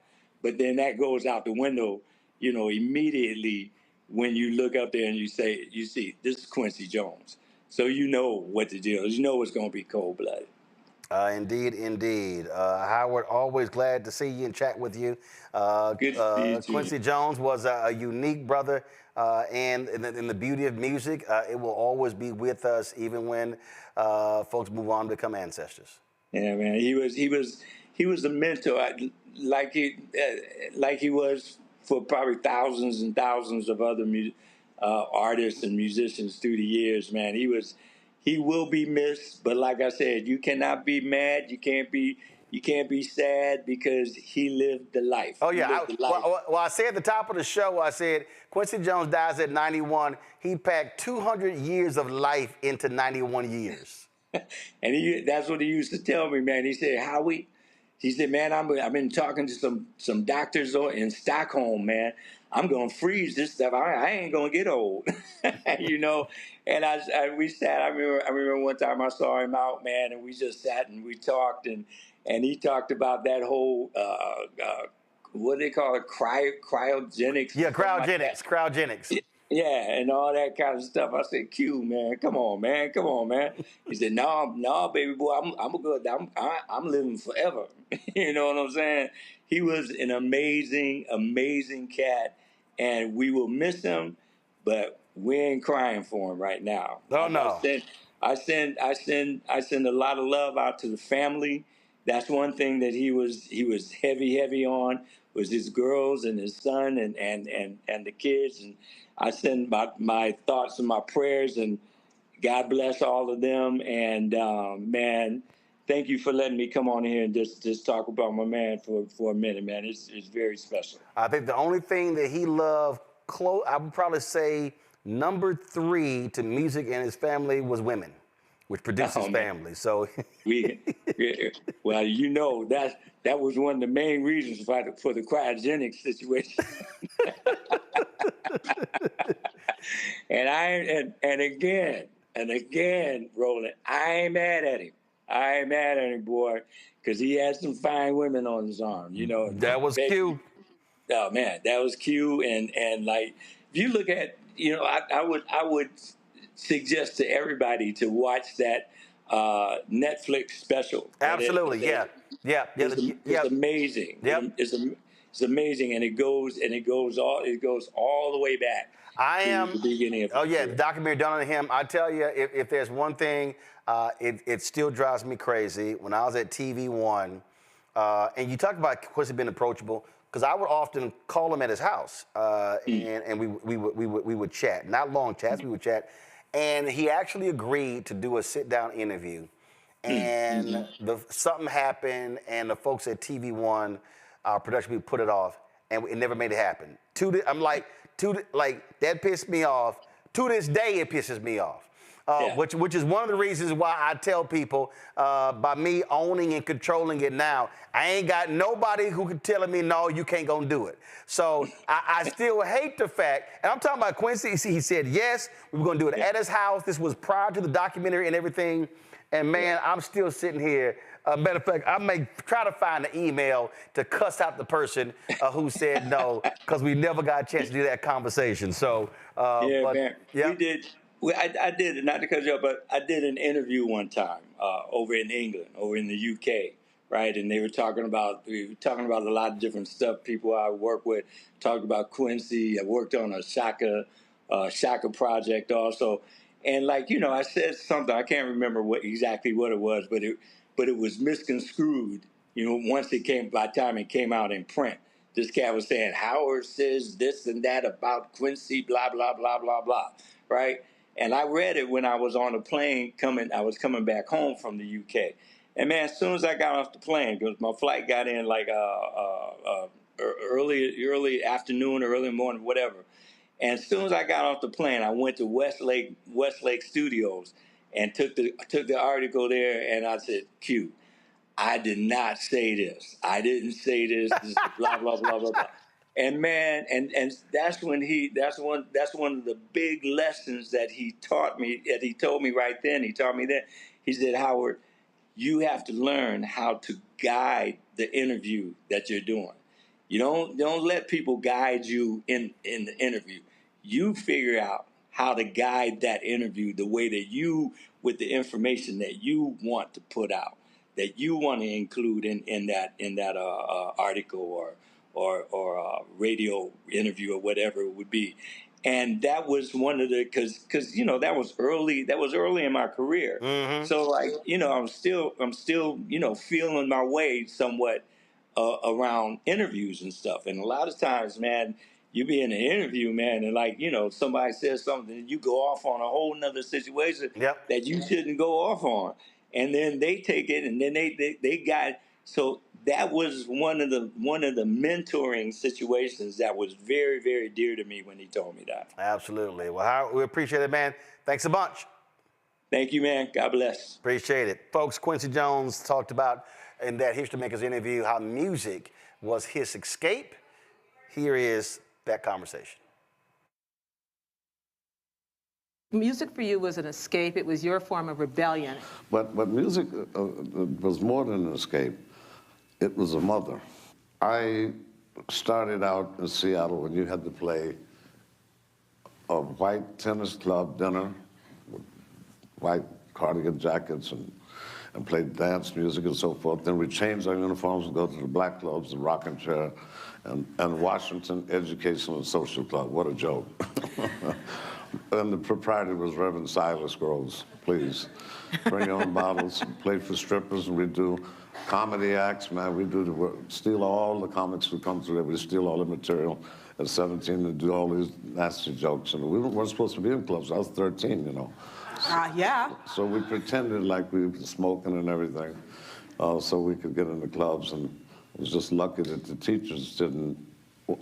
Speaker 19: but then that goes out the window, immediately when you look up there and you see this is Quincy Jones. So you know what the deal is. You know it's going to be cold-blooded.
Speaker 1: Indeed. Howard, always glad to see you and chat with you.
Speaker 19: Good to see you too.
Speaker 1: Quincy Jones was a unique brother, and in the beauty of music, it will always be with us, even when folks move on to become ancestors.
Speaker 19: Yeah, man, he was a mentor, like he was for probably thousands and thousands of other artists and musicians through the years. Man, he will be missed, but like I said, you cannot be mad. You can't be sad because he lived the life.
Speaker 1: Oh yeah. I said at the top of the show, I said Quincy Jones dies at 91. He packed 200 years of life into 91 years.
Speaker 19: And that's what he used to tell me, man. He said, Howie, he said, man, I've been talking to some doctors in Stockholm, man. I'm gonna freeze this stuff. I ain't gonna get old, And we sat. I remember one time I saw him out, man, and we just sat and we talked, and he talked about that whole what do they call it, cryogenics?
Speaker 1: Yeah, cryogenics.
Speaker 19: Yeah, and all that kind of stuff. I said, Q, man, come on, man. He said, no, baby boy, I'm good. I'm living forever. You know what I'm saying? He was an amazing, amazing cat, and we will miss him, but we ain't crying for him right now.
Speaker 1: Oh no.
Speaker 19: I send a lot of love out to the family. That's one thing that he was heavy on, was his girls and his son and the kids. And I send my thoughts and my prayers, and God bless all of them. And man, thank you for letting me come on here and just talk about my man for a minute, man. It's very special.
Speaker 1: I think the only thing that he loved I would probably say number 3 to music and his family was women, which produced his family. So
Speaker 19: well, that was one of the main reasons for the cryogenic situation. and again, Roland, I ain't mad at him, boy, because he had some fine women on his arm.
Speaker 1: That was Q.
Speaker 19: Oh man, that was Q. And like, if you look at, I would suggest to everybody to watch that Netflix special.
Speaker 1: Absolutely, yeah.
Speaker 19: It's amazing.
Speaker 1: Yep.
Speaker 19: It's amazing, and it goes all the way back. To the beginning of
Speaker 1: the documentary done on him. I tell you, if there's one thing, it still drives me crazy. When I was at TV One, and you talk about Quincy being approachable, because I would often call him at his house, and we would chat. Not long chats, we would chat. And he actually agreed to do a sit-down interview. And something happened, and the folks at TV One, our production people, put it off, and it never made it happen. That pissed me off. To this day, it pisses me off. Which is one of the reasons why I tell people, by me owning and controlling it now, I ain't got nobody who can tell me, no, you can't go and do it. So I still hate the fact, and I'm talking about Quincy, he said, yes, we were going to do it at his house. This was prior to the documentary and everything. And man, I'm still sitting here. Matter of fact, I may try to find an email to cuss out the person who said no, because we never got a chance to do that conversation. So,
Speaker 19: man, we did. I did, not to cut you off, but I did an interview one time over in England, over in the UK, right? And we were talking about a lot of different stuff. People I work with talked about Quincy. I worked on a Shaka project also, and like I said something, I can't remember exactly what it was, but it was misconstrued. Once by the time it came out in print, this cat was saying Howard says this and that about Quincy, blah blah blah blah blah, right? And I read it when I was on a plane I was coming back home from the UK. And man, as soon as I got off the plane, because my flight got in like early afternoon or early morning, whatever. And as soon as I got off the plane, I went to Westlake Studios and took the article there, and I said, Q, I did not say this. I didn't say this. This is blah blah blah blah blah. And man, and that's one of the big lessons that he taught me. That he told me right then. He taught me that. He said, Howard, you have to learn how to guide the interview that you're doing. You don't let people guide you in the interview. You figure out how to guide that interview the way that with the information that you want to put out, that you want to include in that article or radio interview or whatever it would be. And that was one of the because that was early in my career. Mm-hmm. So I'm still feeling my way somewhat around interviews and stuff. And a lot of times, man, you be in an interview, man, and somebody says something and you go off on a whole nother situation that you shouldn't go off on. And then they take it and then they got so that was one of the mentoring situations that was very, very dear to me when he told me that.
Speaker 1: Absolutely. Well, Howard, we appreciate it, man. Thanks a bunch.
Speaker 19: Thank you, man. God bless.
Speaker 1: Appreciate it. Folks, Quincy Jones talked about in that History Makers interview how music was his escape. Here is that conversation.
Speaker 13: Music for you was an escape. It was your form of rebellion.
Speaker 14: But music was more than an escape. It was a mother. I started out in Seattle when you had to play a white tennis club dinner with white cardigan jackets and played dance music and so forth. Then we changed our uniforms and go to the black clubs, the Rocking Chair, and Washington Educational and Social Club. What a joke. And the proprietor was Reverend Silas Groves. Please, bring your own bottles, play for strippers, and we do comedy acts, man. We steal all the comics who come through there. We steal all the material at 17 and do all these nasty jokes. And we weren't supposed to be in clubs. I was 13,
Speaker 13: Yeah.
Speaker 14: So we pretended like we were smoking and everything so we could get in the clubs. And I was just lucky that the teachers didn't.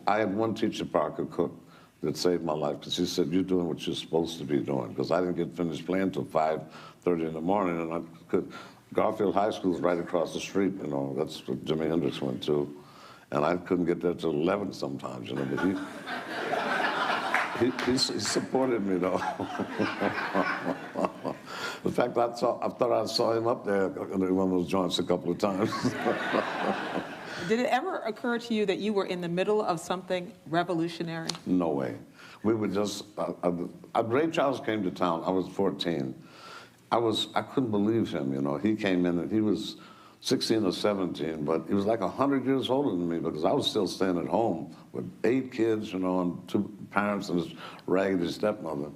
Speaker 14: I had one teacher, Parker Cook, that saved my life because he said, you're doing what you're supposed to be doing. Because I didn't get finished playing until 5:30 in the morning. And I could. Garfield High School is right across the street, that's where Jimi Hendrix went to. And I couldn't get there till 11 sometimes, but he supported me, though. In fact, I thought I saw him up there in one of those joints a couple of times.
Speaker 13: Did it ever occur to you that you were in the middle of something revolutionary?
Speaker 14: No way. We were just, Ray Charles came to town, I was 14. I couldn't believe him, He came in and he was 16 or 17, but he was like 100 years older than me because I was still staying at home with 8 kids, and 2 parents and his raggedy stepmother.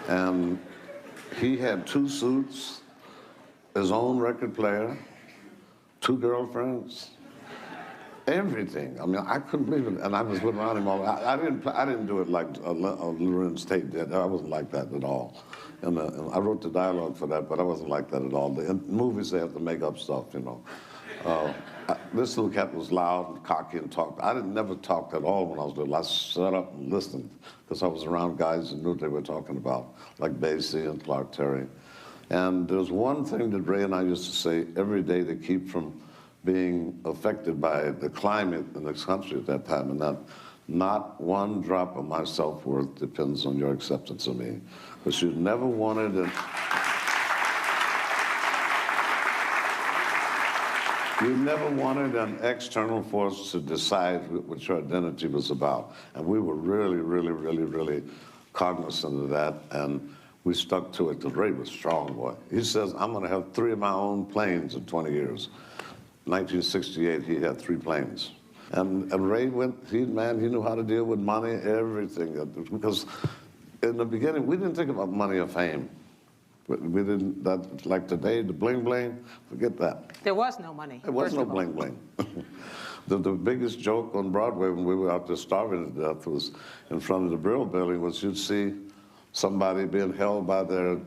Speaker 14: And he had 2 suits, his own record player, 2 girlfriends, everything. I mean, I couldn't believe it, and I was around him all. I didn't do it like Lorenz Tate did. I wasn't like that at all. And I wrote the dialogue for that, but I wasn't like that at all. In movies, they have to make up stuff, This little cat was loud and cocky and talked. I never talked at all when I was little. I sat up and listened because I was around guys who knew what they were talking about, like Basie and Clark Terry. And there's one thing that Ray and I used to say every day to keep from being affected by the climate in this country at that time, and that not one drop of my self-worth depends on your acceptance of me. Because you never wanted an external force to decide what your identity was about. And we were really, really, really, really cognizant of that. And We stuck to it because Ray was strong, boy. He says, I'm going to have 3 of my own planes in 20 years. 1968, he had 3 planes. And Ray he knew how to deal with money, everything. Because in the beginning, we didn't think about money or fame. We didn't, like today, the bling bling, forget that.
Speaker 13: There was no money.
Speaker 14: There was no bling bling. The biggest joke on Broadway when we were out there starving to death was in front of the Brill Building was you'd see somebody being held by their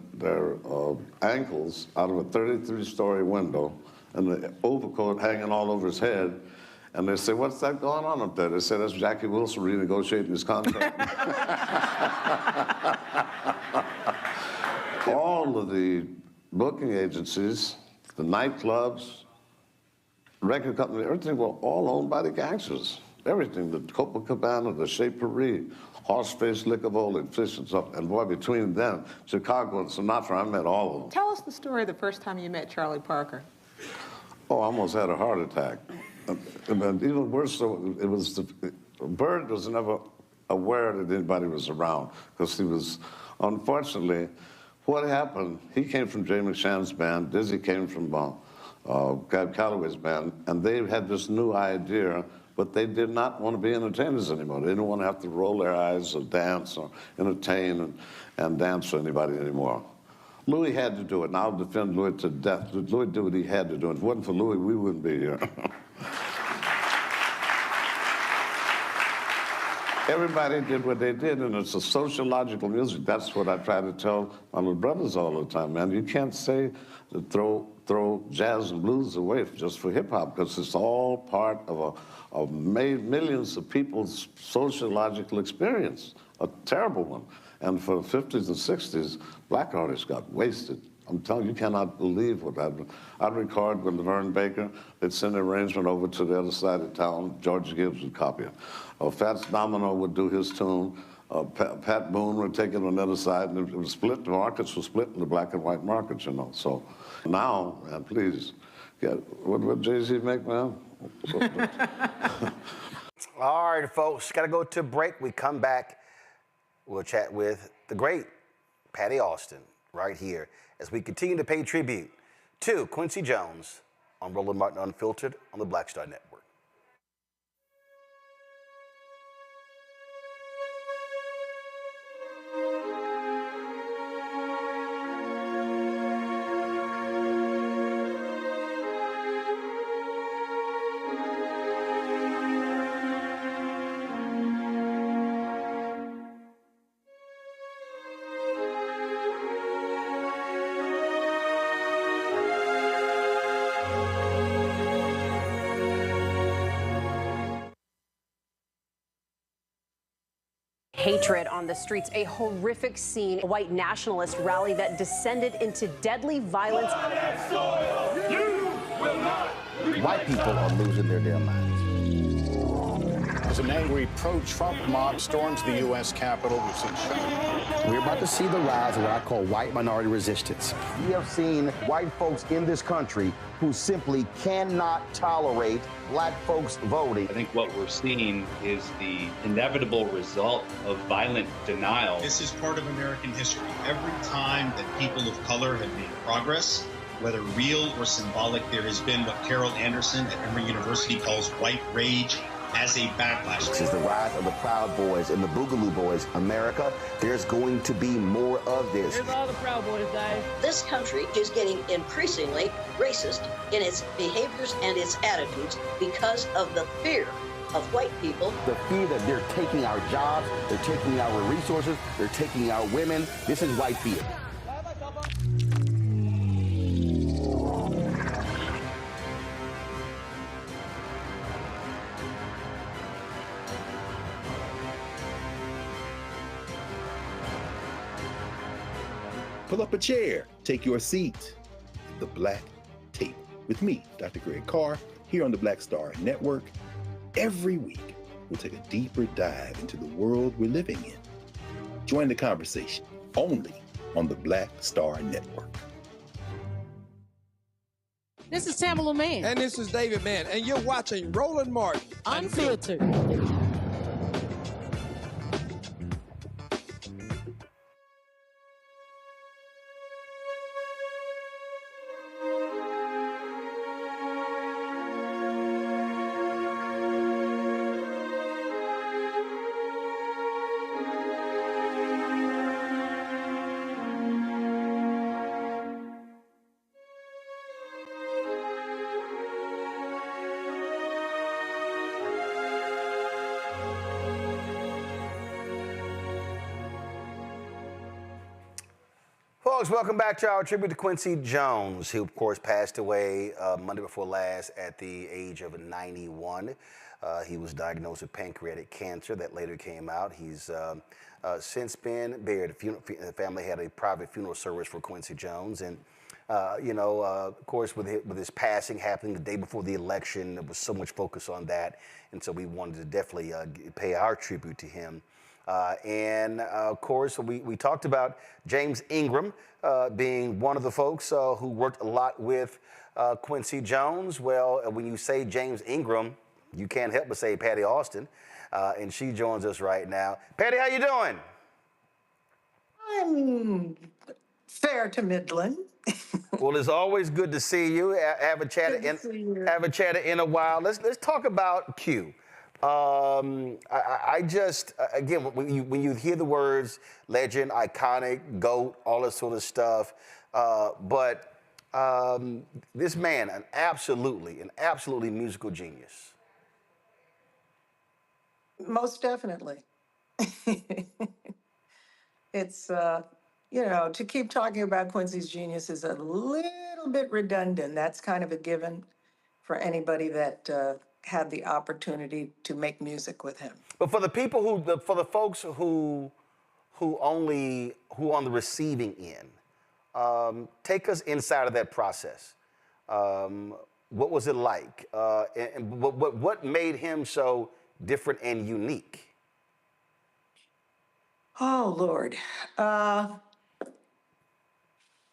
Speaker 14: ankles out of a 33-story window and the overcoat hanging all over his head. And they say, what's that going on up there? They say, that's Jackie Wilson renegotiating his contract. All of the booking agencies, the nightclubs, record company, everything were all owned by the gangsters. Everything, the Copacabana, the Chez Paris, Horseface, Liquor Bowl, and Fish and stuff. And boy, between them, Chicago and Sinatra, I met all of them.
Speaker 13: Tell us the story of the first time you met Charlie Parker.
Speaker 14: Oh, I almost had a heart attack. And even worse, so it was Bird was never aware that anybody was around because he was, unfortunately, what happened, he came from Jay McShann's band, Dizzy came from Cab Calloway's band, and they had this new idea, but they did not want to be entertainers anymore. They didn't want to have to roll their eyes or dance or entertain and dance for anybody anymore. Louis had to do it, and I'll defend Louis to death. Louis did what he had to do. If it wasn't for Louis, we wouldn't be here. Everybody did what they did, and it's a sociological music. That's what I try to tell my little brothers all the time, man. You can't say to throw jazz and blues away just for hip-hop, because it's all part of millions of people's sociological experience, a terrible one. And for the 50s and 60s, black artists got wasted. I'm telling you, you cannot believe what happened. I'd record with Laverne Baker. They'd send an arrangement over to the other side of town. George Gibbs would copy it. Fats Domino would do his tune. Pat Boone would take it on the other side, and it was split. The markets were split in the black and white markets, you know. So now, man, please, what Jay-Z make, man?
Speaker 1: All right, folks, got to go to a break. We come back. We'll chat with the great Patti Austin right here as we continue to pay tribute to Quincy Jones on Roland Martin Unfiltered on the Black Star Network.
Speaker 20: Hatred on the streets, a horrific scene, a white nationalist rally that descended into deadly violence.
Speaker 1: White people are losing their damn minds.
Speaker 21: As an angry pro-Trump mob storms the U.S. Capitol, we've seen shooting.
Speaker 1: We're about to see the rise of what I call white minority resistance. We have seen white folks in this country who simply cannot tolerate black folks voting.
Speaker 22: I think what we're seeing is the inevitable result of violent denial.
Speaker 23: This is part of American history. Every time that people of color have made progress, whether real or symbolic, there has been what Carol Anderson at Emory University calls white rage as a backlash.
Speaker 1: This is the rise of the Proud Boys and the Boogaloo Boys. America, there's going to be more of this.
Speaker 24: Here's all the Proud Boys, guys.
Speaker 25: This country is getting increasingly racist in its behaviors and its attitudes because of the fear of white people.
Speaker 1: The fear that they're taking our jobs, they're taking our resources, they're taking our women. This is white fear.
Speaker 9: Pull up a chair, take your seat. The Black Tape with me, Dr. Greg Carr, here on the Black Star Network. Every week, we'll take a deeper dive into the world we're living in. Join the conversation only on the Black Star Network.
Speaker 16: This is Tamala Mann.
Speaker 10: And this is David Mann. And you're watching Roland Martin
Speaker 16: Unfiltered.
Speaker 1: folks, welcome back to our tribute to Quincy Jones, who, of course, passed away Monday before last at the age of 91. He was diagnosed with pancreatic cancer that later came out. He's since been buried. The family had a private funeral service for Quincy Jones. And, of course, with his passing happening the day before the election, there was so much focus on that. And so we wanted to definitely pay our tribute to him. Of course, we talked about James Ingram being one of the folks who worked a lot with Quincy Jones. Well, when you say James Ingram, you can't help but say Patti Austin, and she joins us right now. Patti, how you doing?
Speaker 2: I'm fair to middling.
Speaker 1: Well, it's always good to see you. Have a chat in a while. Let's talk about Q. I just, again, when you hear the words legend, iconic, GOAT, all this sort of stuff, but this man, an absolutely musical genius.
Speaker 2: Most definitely. It's, to keep talking about Quincy's genius is a little bit redundant. That's kind of a given for anybody that had the opportunity to make music with him.
Speaker 1: But for the people for the folks who on the receiving end, take us inside of that process. What was it like? And what made him so different and unique?
Speaker 2: Oh, Lord.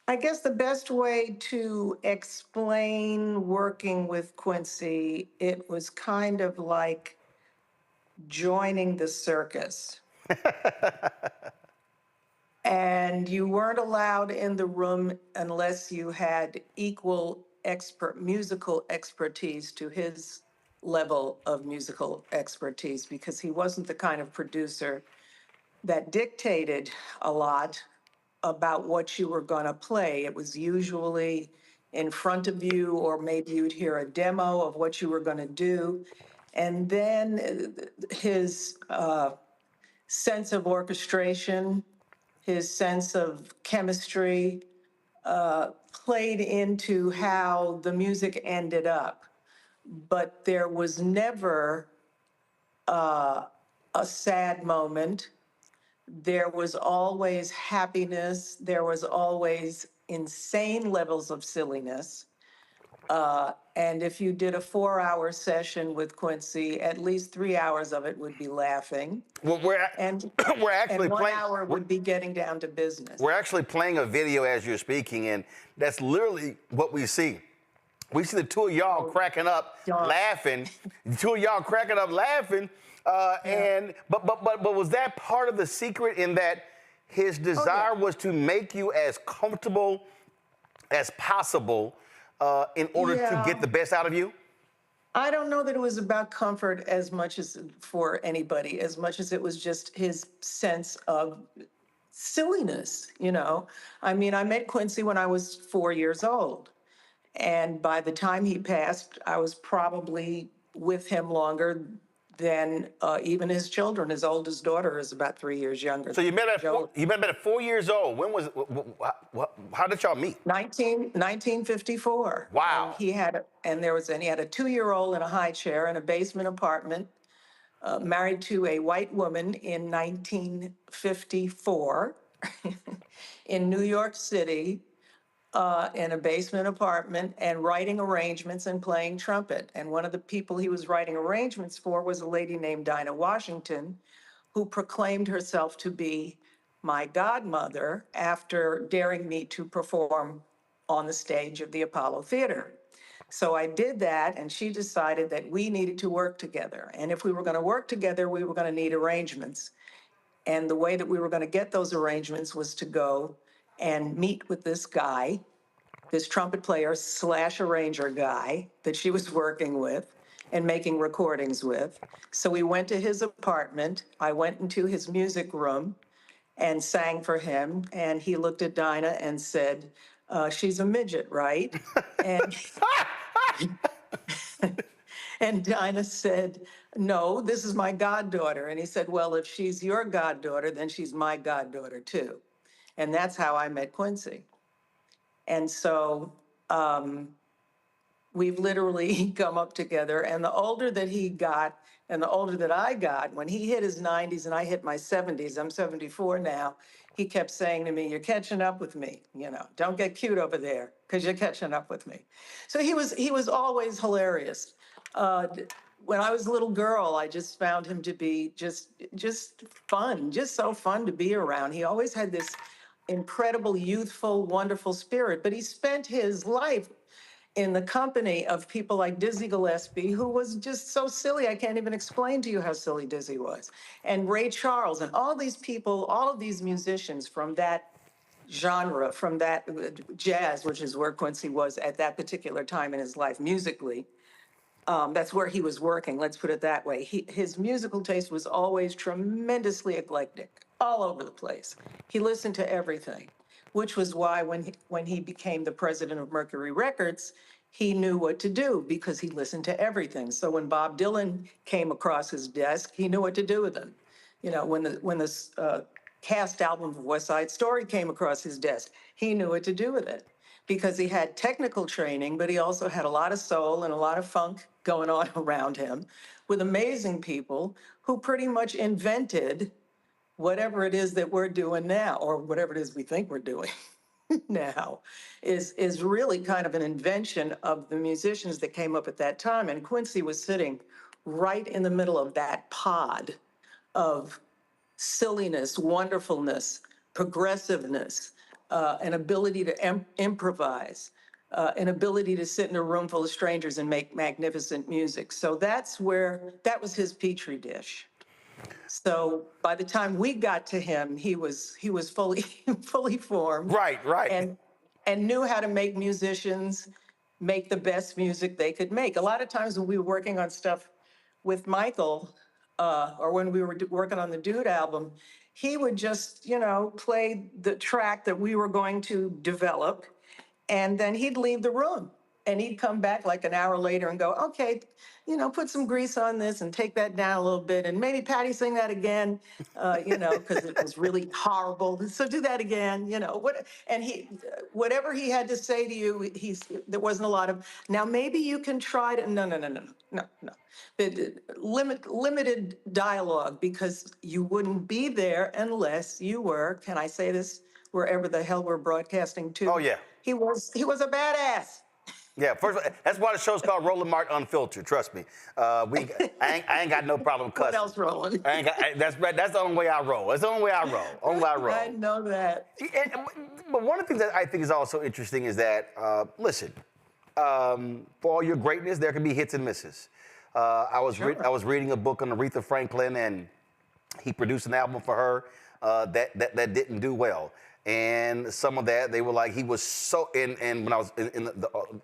Speaker 2: I guess the best way to explain working with Quincy, it was kind of like joining the circus. And you weren't allowed in the room unless you had equal musical expertise to his level of musical expertise, because he wasn't the kind of producer that dictated a lot about what you were going to play. It was usually in front of you, or maybe you'd hear a demo of what you were going to do. And then his sense of orchestration, his sense of chemistry played into how the music ended up. But there was never a sad moment. There was always happiness. There was always insane levels of silliness. And if you did a 4-hour session with Quincy, at least 3 hours of it would be laughing.
Speaker 1: Well, we're actually
Speaker 2: and 1
Speaker 1: playing.
Speaker 2: hour would be getting down to business.
Speaker 1: We're actually playing a video as you're speaking, and that's literally what we see. We see the two of y'all cracking up, laughing. The two of y'all cracking up, laughing. But was that part of the secret, in that his desire was to make you as comfortable as possible in order to get the best out of you?
Speaker 2: I don't know that it was about comfort as much as for anybody, as much as it was just his sense of silliness, I mean, I met Quincy when I was 4 years old. And by the time he passed, I was probably with him longer than even his children. His oldest daughter is about 3 years younger.
Speaker 1: So you met at 4 years old. When was it? How did y'all meet?
Speaker 2: 1954.
Speaker 1: Wow.
Speaker 2: And he had a 2-year-old in a high chair in a basement apartment, married to a white woman in 1954 in New York City. In a basement apartment, and writing arrangements and playing trumpet. And one of the people he was writing arrangements for was a lady named Dinah Washington, who proclaimed herself to be my godmother after daring me to perform on the stage of the Apollo Theater. So I did that, and she decided that we needed to work together. And if we were going to work together, we were going to need arrangements. And the way that we were going to get those arrangements was to go and meet with this guy, this trumpet player / arranger guy that she was working with and making recordings with. So we went to his apartment. I went into his music room and sang for him. And he looked at Dinah and said, she's a midget, right? And Dinah said, no, this is my goddaughter. And he said, well, if she's your goddaughter, then she's my goddaughter too. And that's how I met Quincy. And so we've literally come up together. And the older that he got and the older that I got, when he hit his 90s and I hit my 70s, I'm 74 now, he kept saying to me, "You're catching up with me, you know, don't get cute over there because you're catching up with me." So he was always hilarious. When I was a little girl, I just found him to be just fun, just so fun to be around. He always had this incredible, youthful, wonderful spirit, but he spent his life in the company of people like Dizzy Gillespie, who was just so silly. I can't even explain to you how silly Dizzy was. And Ray Charles and all these people, all of these musicians from that genre, from that jazz, which is where Quincy was at that particular time in his life musically. That's where he was working, let's put it that way. His musical taste was always tremendously eclectic, all over the place. He listened to everything, which was why when he became the president of Mercury Records, he knew what to do because he listened to everything. So when Bob Dylan came across his desk, he knew what to do with him. You know, when the cast album of West Side Story came across his desk, he knew what to do with it because he had technical training, but he also had a lot of soul and a lot of funk going on around him with amazing people who pretty much invented whatever it is that we're doing now, or whatever it is we think we're doing now, is really kind of an invention of the musicians that came up at that time. And Quincy was sitting right in the middle of that pod of silliness, wonderfulness, progressiveness, an ability to improvise, an ability to sit in a room full of strangers and make magnificent music. So that was his petri dish. So by the time we got to him, he was fully formed.
Speaker 1: Right.
Speaker 2: And knew how to make musicians make the best music they could make. A lot of times when we were working on stuff with Michael, or when we were working on the Dude album, he would just, play the track that we were going to develop, and then he'd leave the room. And he'd come back like an hour later and go, "Okay, put some grease on this and take that down a little bit. And maybe Patti sing that again, because it was really horrible. So do that again, whatever he had to say to you, there wasn't a lot of, now maybe you can try to, no. Limited dialogue, because you wouldn't be there unless you were, can I say this, wherever the hell we're broadcasting to?
Speaker 1: Oh, yeah.
Speaker 2: He was a badass.
Speaker 1: Yeah, first of all, that's why the show's called Roland Martin Unfiltered. Trust me, I ain't got no problem cussing.
Speaker 2: What else, Roland?
Speaker 1: That's the only way I roll. That's the only way I roll.
Speaker 2: I know that.
Speaker 1: But one of the things that I think is also interesting is that, listen, for all your greatness, there can be hits and misses. I was reading a book on Aretha Franklin, and he produced an album for her that didn't do well. And some of that, they were like, he was so, and when I was in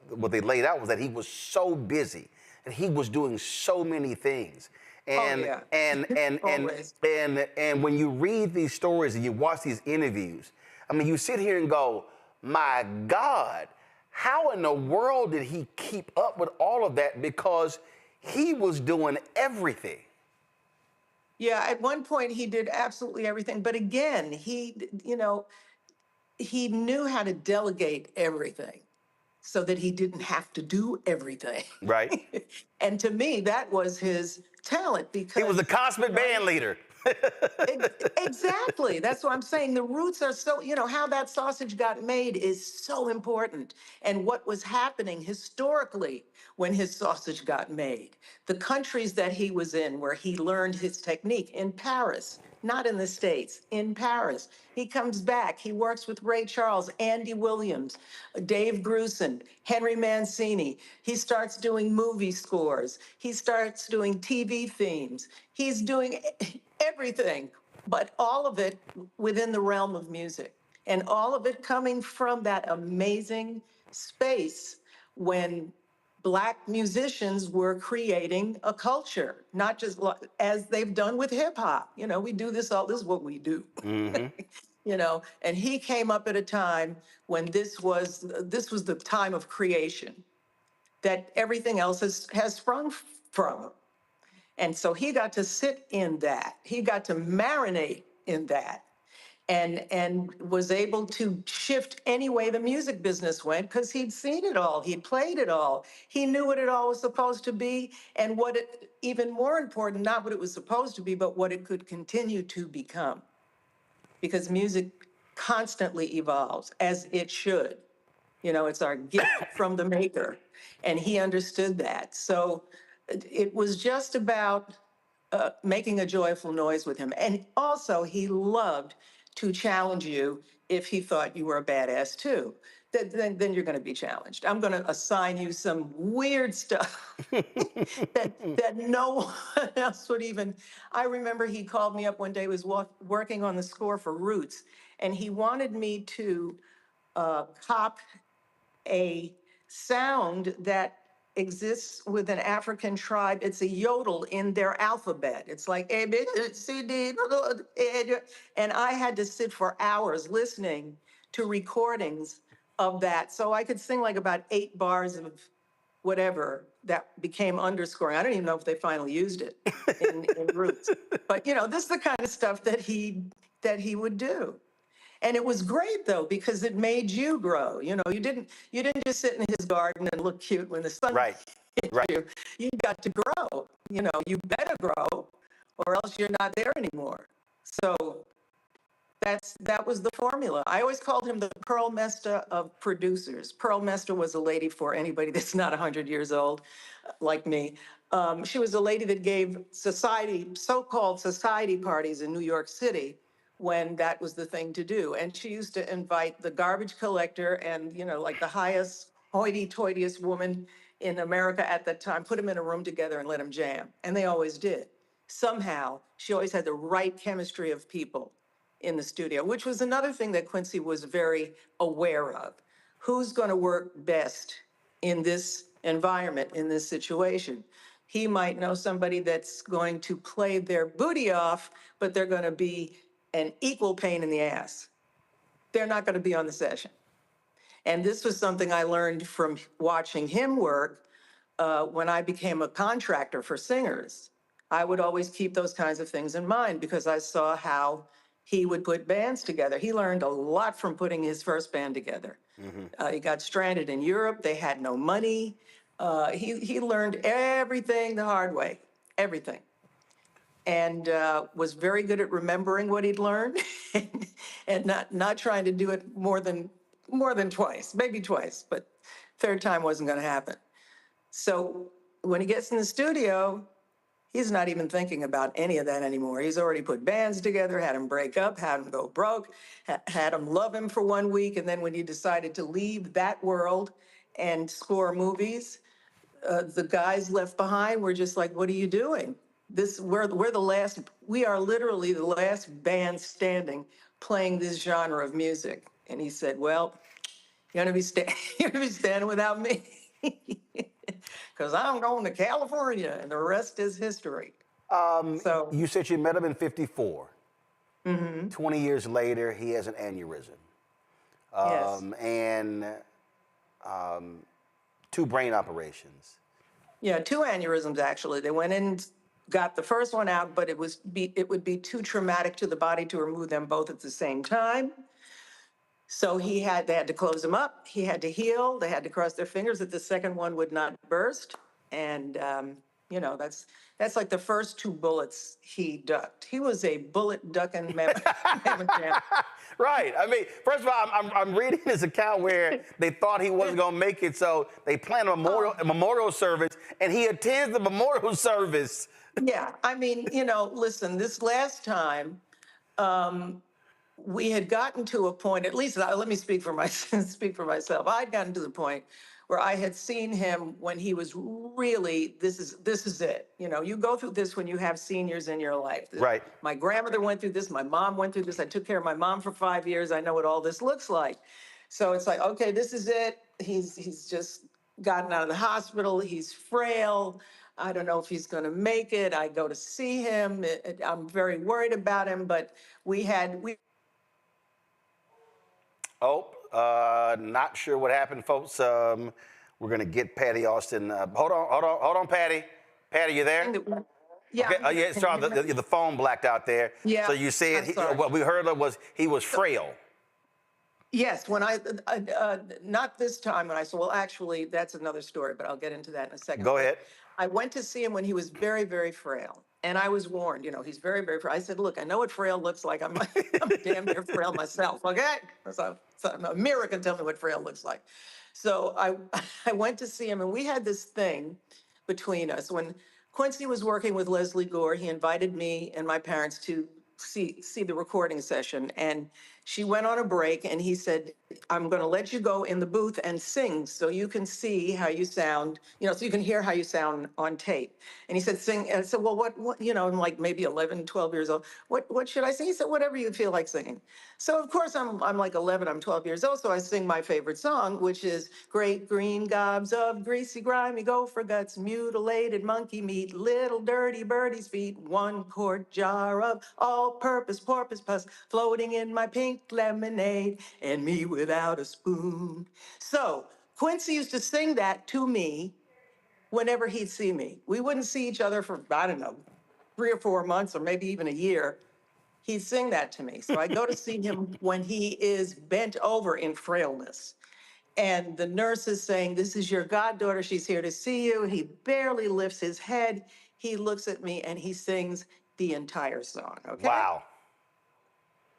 Speaker 1: what they laid out was that he was so busy and he was doing so many things. And and when you read these stories and you watch these interviews, I mean, you sit here and go, my God, how in the world did he keep up with all of that? Because he was doing everything.
Speaker 2: Yeah, at one point he did absolutely everything. But again, he knew how to delegate everything so that he didn't have to do everything.
Speaker 1: Right.
Speaker 2: And to me, that was his talent, because
Speaker 1: he was the consummate band leader.
Speaker 2: Exactly. That's what I'm saying. The roots are so, how that sausage got made is so important. And what was happening historically when his sausage got made, the countries that he was in where he learned his technique, in Paris, not in the States, in Paris. He comes back, he works with Ray Charles, Andy Williams, Dave Grusin, Henry Mancini. He starts doing movie scores. He starts doing TV themes. He's doing everything, but all of it within the realm of music, and all of it coming from that amazing space when Black musicians were creating a culture, not just as they've done with hip hop. We do this, this is what we do.
Speaker 1: Mm-hmm.
Speaker 2: And he came up at a time when this was the time of creation that everything else has sprung from. And so he got to sit in that. He got to marinate in that and was able to shift any way the music business went because he'd seen it all, he'd played it all, he knew what it all was supposed to be, and what it, even more important, not what it was supposed to be, but what it could continue to become. Because music constantly evolves, as it should. You know, it's our gift from the maker, and he understood that. So it was just about making a joyful noise with him. And also, he loved to challenge you if he thought you were a badass too. Then you're going to be challenged. I'm going to assign you some weird stuff that no one else would even. I remember he called me up one day, was working on the score for Roots, and he wanted me to cop a sound that exists with an African tribe. It's a yodel in their alphabet. It's like A, B, C, D, and I had to sit for hours listening to recordings of that. So I could sing like about 8 bars of whatever that became underscoring. I don't even know if they finally used it in Roots. But you know, this is the kind of stuff that he would do. And it was great though, because it made you grow. You know, you didn't just sit in his garden and look cute when the sun hit you. You got to grow. You know, you better grow or else you're not there anymore. So that was the formula. I always called him the Pearl Mesta of producers. Pearl Mesta was a lady, for anybody that's not 100 years old, like me. She was a lady that gave so-called society parties in New York City when that was the thing to do. And she used to invite the garbage collector and, you know, like the highest hoity-toityest woman in America at that time, put them in a room together and let them jam. And they always did. Somehow, she always had the right chemistry of people in the studio, which was another thing that Quincy was very aware of. Who's going to work best in this environment, in this situation? He might know somebody that's going to play their booty off, but they're going to be an equal pain in the ass. They're not going to be on the session. And this was something I learned from watching him work when I became a contractor for singers. I would always keep those kinds of things in mind because I saw how he would put bands together. He learned a lot from putting his first band together. He got stranded in Europe. They had no money. He learned everything the hard way, everything. And was very good at remembering what he'd learned and not trying to do it more than twice, maybe twice, but third time wasn't going to happen. So when he gets in the studio, he's not even thinking about any of that anymore. He's already put bands together, had them break up, had them go broke, had them love him for 1 week. And then when he decided to leave that world and score movies, the guys left behind were just like, what are you doing? We are literally the last band standing playing this genre of music. And he said, well, you're gonna be standing without me. Because I'm going to California, and the rest is history. So
Speaker 1: you said you met him in '54. 20 years later, he has an aneurysm. And 2 brain operations.
Speaker 2: Yeah, 2 aneurysms, actually. They went in, got the first one out, but it would be too traumatic to the body to remove them both at the same time. So they had to close them up. He had to heal. They had to cross their fingers that the second one would not burst. And, you know, that's like the first 2 bullets he ducked. He was a bullet ducking mammoth.
Speaker 1: Right. I mean, first of all, I'm reading his account where they thought he wasn't going to make it, so they planned a memorial service, and he attends the memorial service.
Speaker 2: Yeah. I mean, you know, listen, this last time, we had gotten to a point, at least let me speak for myself. I'd gotten to the point where I had seen him when he was really, this is it. You know, you go through this when you have seniors in your life.
Speaker 1: Right.
Speaker 2: My grandmother went through this. My mom went through this. I took care of my mom for 5 years. I know what all this looks like. So it's like, okay, this is it. He's just gotten out of the hospital. He's frail. I don't know if he's going to make it. I go to see him. I'm very worried about him, but
Speaker 1: not sure what happened, folks. We're going to get Patti Austin. Hold on, Patti. Patti, you there?
Speaker 2: Yeah.
Speaker 1: Okay. Oh, yeah.
Speaker 2: Can
Speaker 1: Sorry,
Speaker 2: you hear me?
Speaker 1: the phone blacked out there.
Speaker 2: Yeah,
Speaker 1: So you said
Speaker 2: I'm sorry.
Speaker 1: what we heard of was he was frail.
Speaker 2: Yes, when not this time when I saw, well, actually, that's another story, but I'll get into that in a second.
Speaker 1: Go
Speaker 2: But
Speaker 1: ahead.
Speaker 2: I went to see him when he was very, very frail. And I was warned, he's very, very frail. I said, look, I know what frail looks like. I'm damn near frail myself, okay? So a mirror can tell me what frail looks like. So I went to see him, and we had this thing between us. When Quincy was working with Leslie Gore, he invited me and my parents to see the recording session. And she went on a break, and he said, I'm going to let you go in the booth and sing so you can see how you sound, so you can hear how you sound on tape. And he said, sing. And I said, well, what, I'm like maybe 11, 12 years old. What should I sing? He said, whatever you feel like singing. So of course I'm like 11, I'm 12 years old. So I sing my favorite song, which is Great Green Gobs of Greasy Grimy Gopher Guts, Mutilated Monkey Meat, Little Dirty Birdie's Feet, 1-quart jar of all-purpose porpoise pus floating in my pink lemonade, and me without a spoon. So Quincy used to sing that to me whenever he'd see me. We wouldn't see each other for, I don't know, 3 or 4 months or maybe even a year. He'd sing that to me. So I go to see him when he is bent over in frailness. And the nurse is saying, this is your goddaughter. She's here to see you. He barely lifts his head. He looks at me and he sings the entire song. Okay.
Speaker 1: Wow.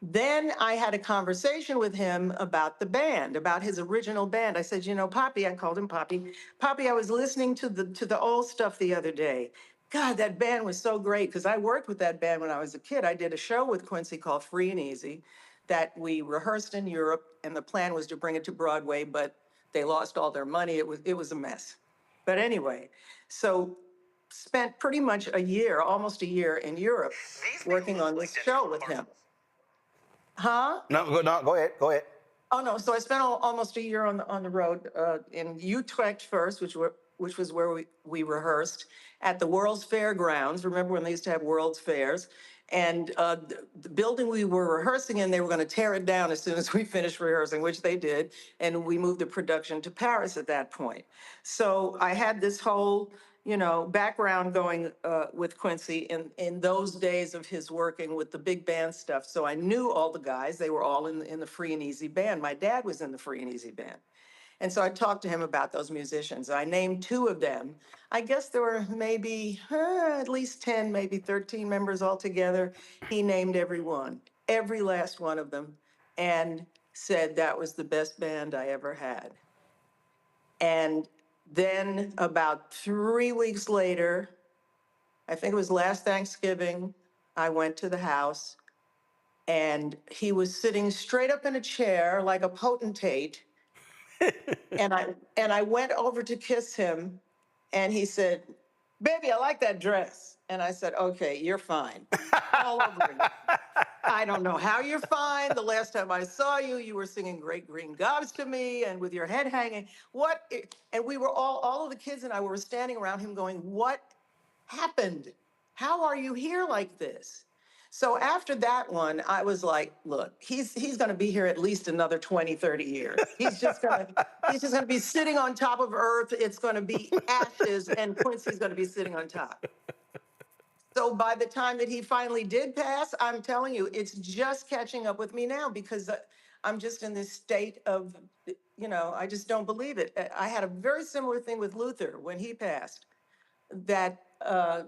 Speaker 2: Then I had a conversation with him about the band, about his original band. I said, Poppy, I called him Poppy. Poppy, I was listening to the old stuff the other day. God, that band was so great, because I worked with that band when I was a kid. I did a show with Quincy called Free and Easy that we rehearsed in Europe, and the plan was to bring it to Broadway, but they lost all their money. It was a mess. But anyway, so spent pretty much a year, almost a year in Europe working on this show with him. Huh?
Speaker 1: No, go ahead. Go ahead.
Speaker 2: Oh, no. So I spent almost a year on the road in Utrecht first, which was where we rehearsed at the World's Fairgrounds. Remember when they used to have World's Fairs? And the building we were rehearsing in, they were going to tear it down as soon as we finished rehearsing, which they did. And we moved the production to Paris at that point. So I had this whole background going with Quincy in those days of his working with the big band stuff. So I knew all the guys. They were all in the Free and Easy band. My dad was in the Free and Easy band. And so I talked to him about those musicians. I named 2 of them. I guess there were maybe at least 10, maybe 13 members altogether. He named every one, every last one of them, and said that was the best band I ever had. And then about 3 weeks later, I think it was last Thanksgiving, I went to the house, and he was sitting straight up in a chair like a potentate. And I went over to kiss him, and he said, baby, I like that dress. And I said, okay, you're fine. All over again. I don't know how you're fine. The last time I saw you, you were singing Great Green Gobs to me and with your head hanging. And we were all of the kids and I were standing around him going, what happened? How are you here like this? So after that one, I was like, look, he's going to be here at least another 20, 30 years. He's just going to be sitting on top of earth. It's going to be ashes, and Quincy's going to be sitting on top. So by the time that he finally did pass, I'm telling you, it's just catching up with me now, because I'm just in this state of, I just don't believe it. I had a very similar thing with Luther when he passed, that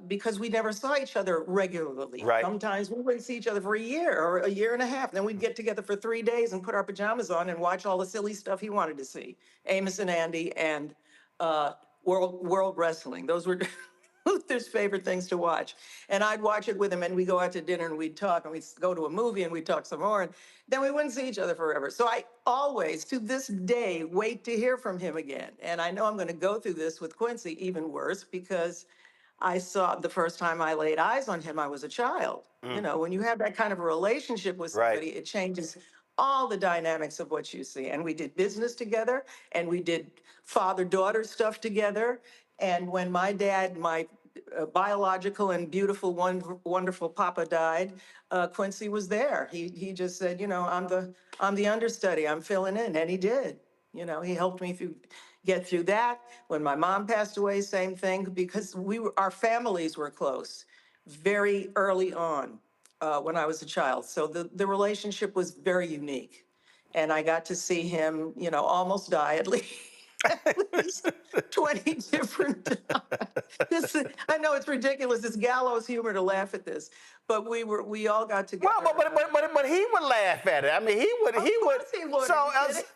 Speaker 2: because we never saw each other regularly.
Speaker 1: Right.
Speaker 2: Sometimes we wouldn't see each other for a year or a year and a half. Then we'd get together for 3 days and put our pajamas on and watch all the silly stuff he wanted to see. Amos and Andy and World Wrestling. Those were Luther's favorite things to watch. And I'd watch it with him, and we'd go out to dinner and we'd talk, and we'd go to a movie and we'd talk some more, and then we wouldn't see each other forever. So I always, to this day, wait to hear from him again. And I know I'm going to go through this with Quincy even worse, because I saw the first time I laid eyes on him, I was a child. When you have that kind of a relationship with somebody, it changes all the dynamics of what you see. And we did business together, and we did father-daughter stuff together. And when my dad, my biological and beautiful, wonderful papa died, Quincy was there. He just said, I'm the understudy, I'm filling in, and he did. He helped me get through that. When my mom passed away, same thing, because our families were close. very early on when I was a child. So the relationship was very unique. And I got to see him, you know, almost die at least 20 different times. I know it's ridiculous. It's gallows humor to laugh at this, but we all got together.
Speaker 1: Well, but he would laugh at it. I mean, he would.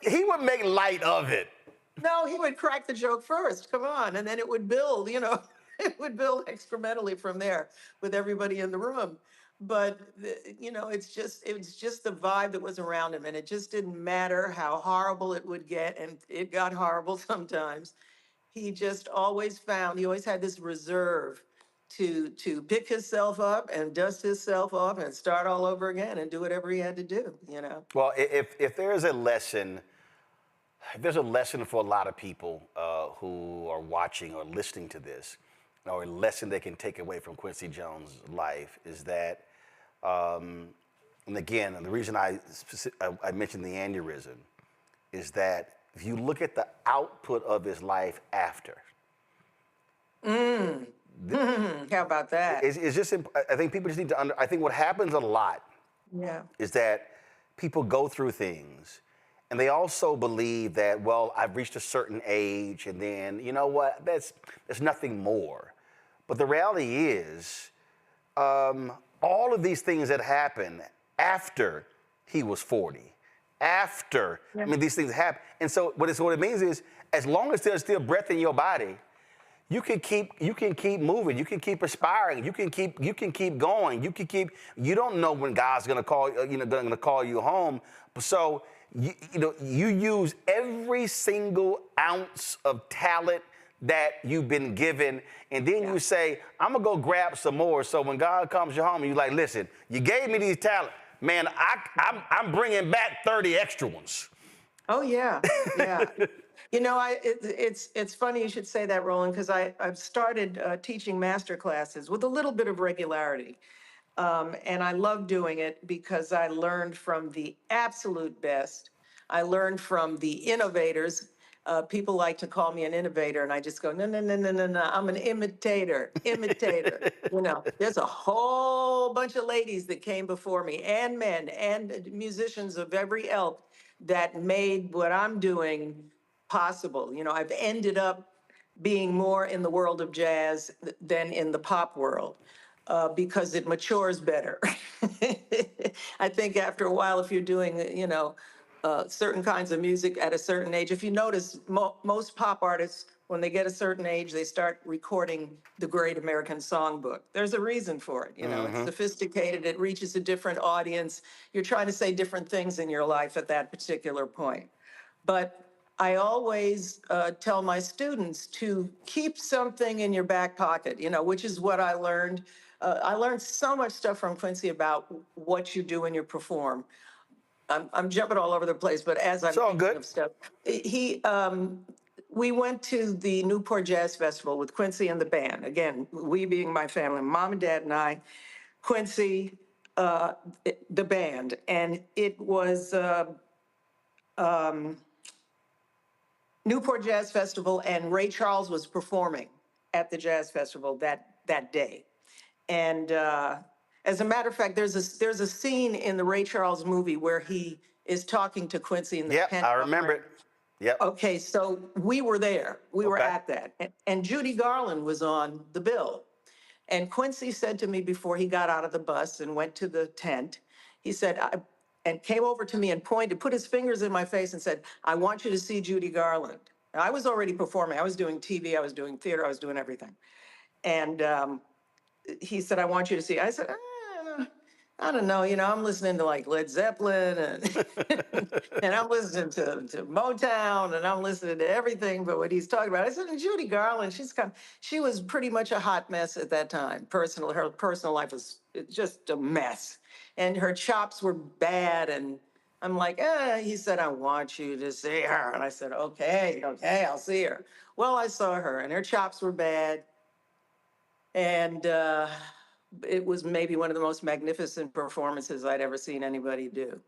Speaker 1: He would make light of it.
Speaker 2: No, he would crack the joke first. Come on, and then it would build. You know, it would build incrementally from there with everybody in the room. But you know, it was just the vibe that was around him, and it just didn't matter how horrible it would get, and it got horrible sometimes. He just always found. He always had this reserve to pick himself up and dust himself off and start all over again and do whatever he had to do. You know.
Speaker 1: Well, if there is a lesson. There's a lesson for a lot of people who are watching or listening to this, or a lesson they can take away from Quincy Jones' life is that, and again, and the reason I mentioned the aneurysm is that if you look at the output of his life after.
Speaker 2: How about that?
Speaker 1: It's just, I think people just need to I think what happens a lot is that people go through things. And they also believe that, well, I've reached a certain age, and then, you know what, there's nothing more. But the reality is, all of these things that happen after he was 40, after, I mean, these things happen. And so what it means is, as long as there's still breath in your body, you can keep moving, you can keep aspiring, you can keep going, you don't know when God's gonna call you home. So, you use every single ounce of talent that you've been given, and then you say, I'm gonna go grab some more. So when God comes you home, and you're like, listen, you gave me these talents, man. I'm bringing back 30 extra ones.
Speaker 2: Oh yeah, yeah. You know, it's funny you should say that, Roland, because I've started teaching master classes with a little bit of regularity. And I love doing it because I learned from the absolute best. I learned from the innovators. People like to call me an innovator, and I just go, no. I'm an imitator. You know, there's a whole bunch of ladies that came before me, and men, and musicians of every ilk that made what I'm doing possible. You know, I've ended up being more in the world of jazz than in the pop world. Because it matures better. I think after a while, if you're doing, you know, certain kinds of music at a certain age, if you notice, most pop artists, when they get a certain age, they start recording the Great American Songbook. There's a reason for it. You know, it's sophisticated. It reaches a different audience. You're trying to say different things in your life at that particular point. But I always tell my students to keep something in your back pocket, you know, which is what I learned. I learned so much stuff from Quincy about what you do when you perform. I'm jumping all over the place, but as I'm thinking of stuff, we went to the Newport Jazz Festival with Quincy and the band. Again, we being my family, mom and dad and I, Quincy, the band, and it was Newport Jazz Festival, and Ray Charles was performing at the Jazz Festival that day. And as a matter of fact, there's a scene in the Ray Charles movie where he is talking to Quincy in the tent.
Speaker 1: I remember it. Yep.
Speaker 2: Okay, so we were there. We were at that. And Judy Garland was on the bill. And Quincy said to me before he got out of the bus and went to the tent, he said, and came over to me and pointed, put his fingers in my face and said, I want you to see Judy Garland. And I was already performing. I was doing TV, I was doing theater, I was doing everything. And he said, I want you to see. I said, I don't know, you know, I'm listening to like Led Zeppelin and and I'm listening to Motown and I'm listening to everything but what he's talking about. I said, Judy Garland, she was pretty much a hot mess at that time. Her personal life was just a mess. And her chops were bad. And I'm like, he said, I want you to see her. And I said, okay, I'll see her. Well, I saw her and her chops were bad. And it was maybe one of the most magnificent performances I'd ever seen anybody do.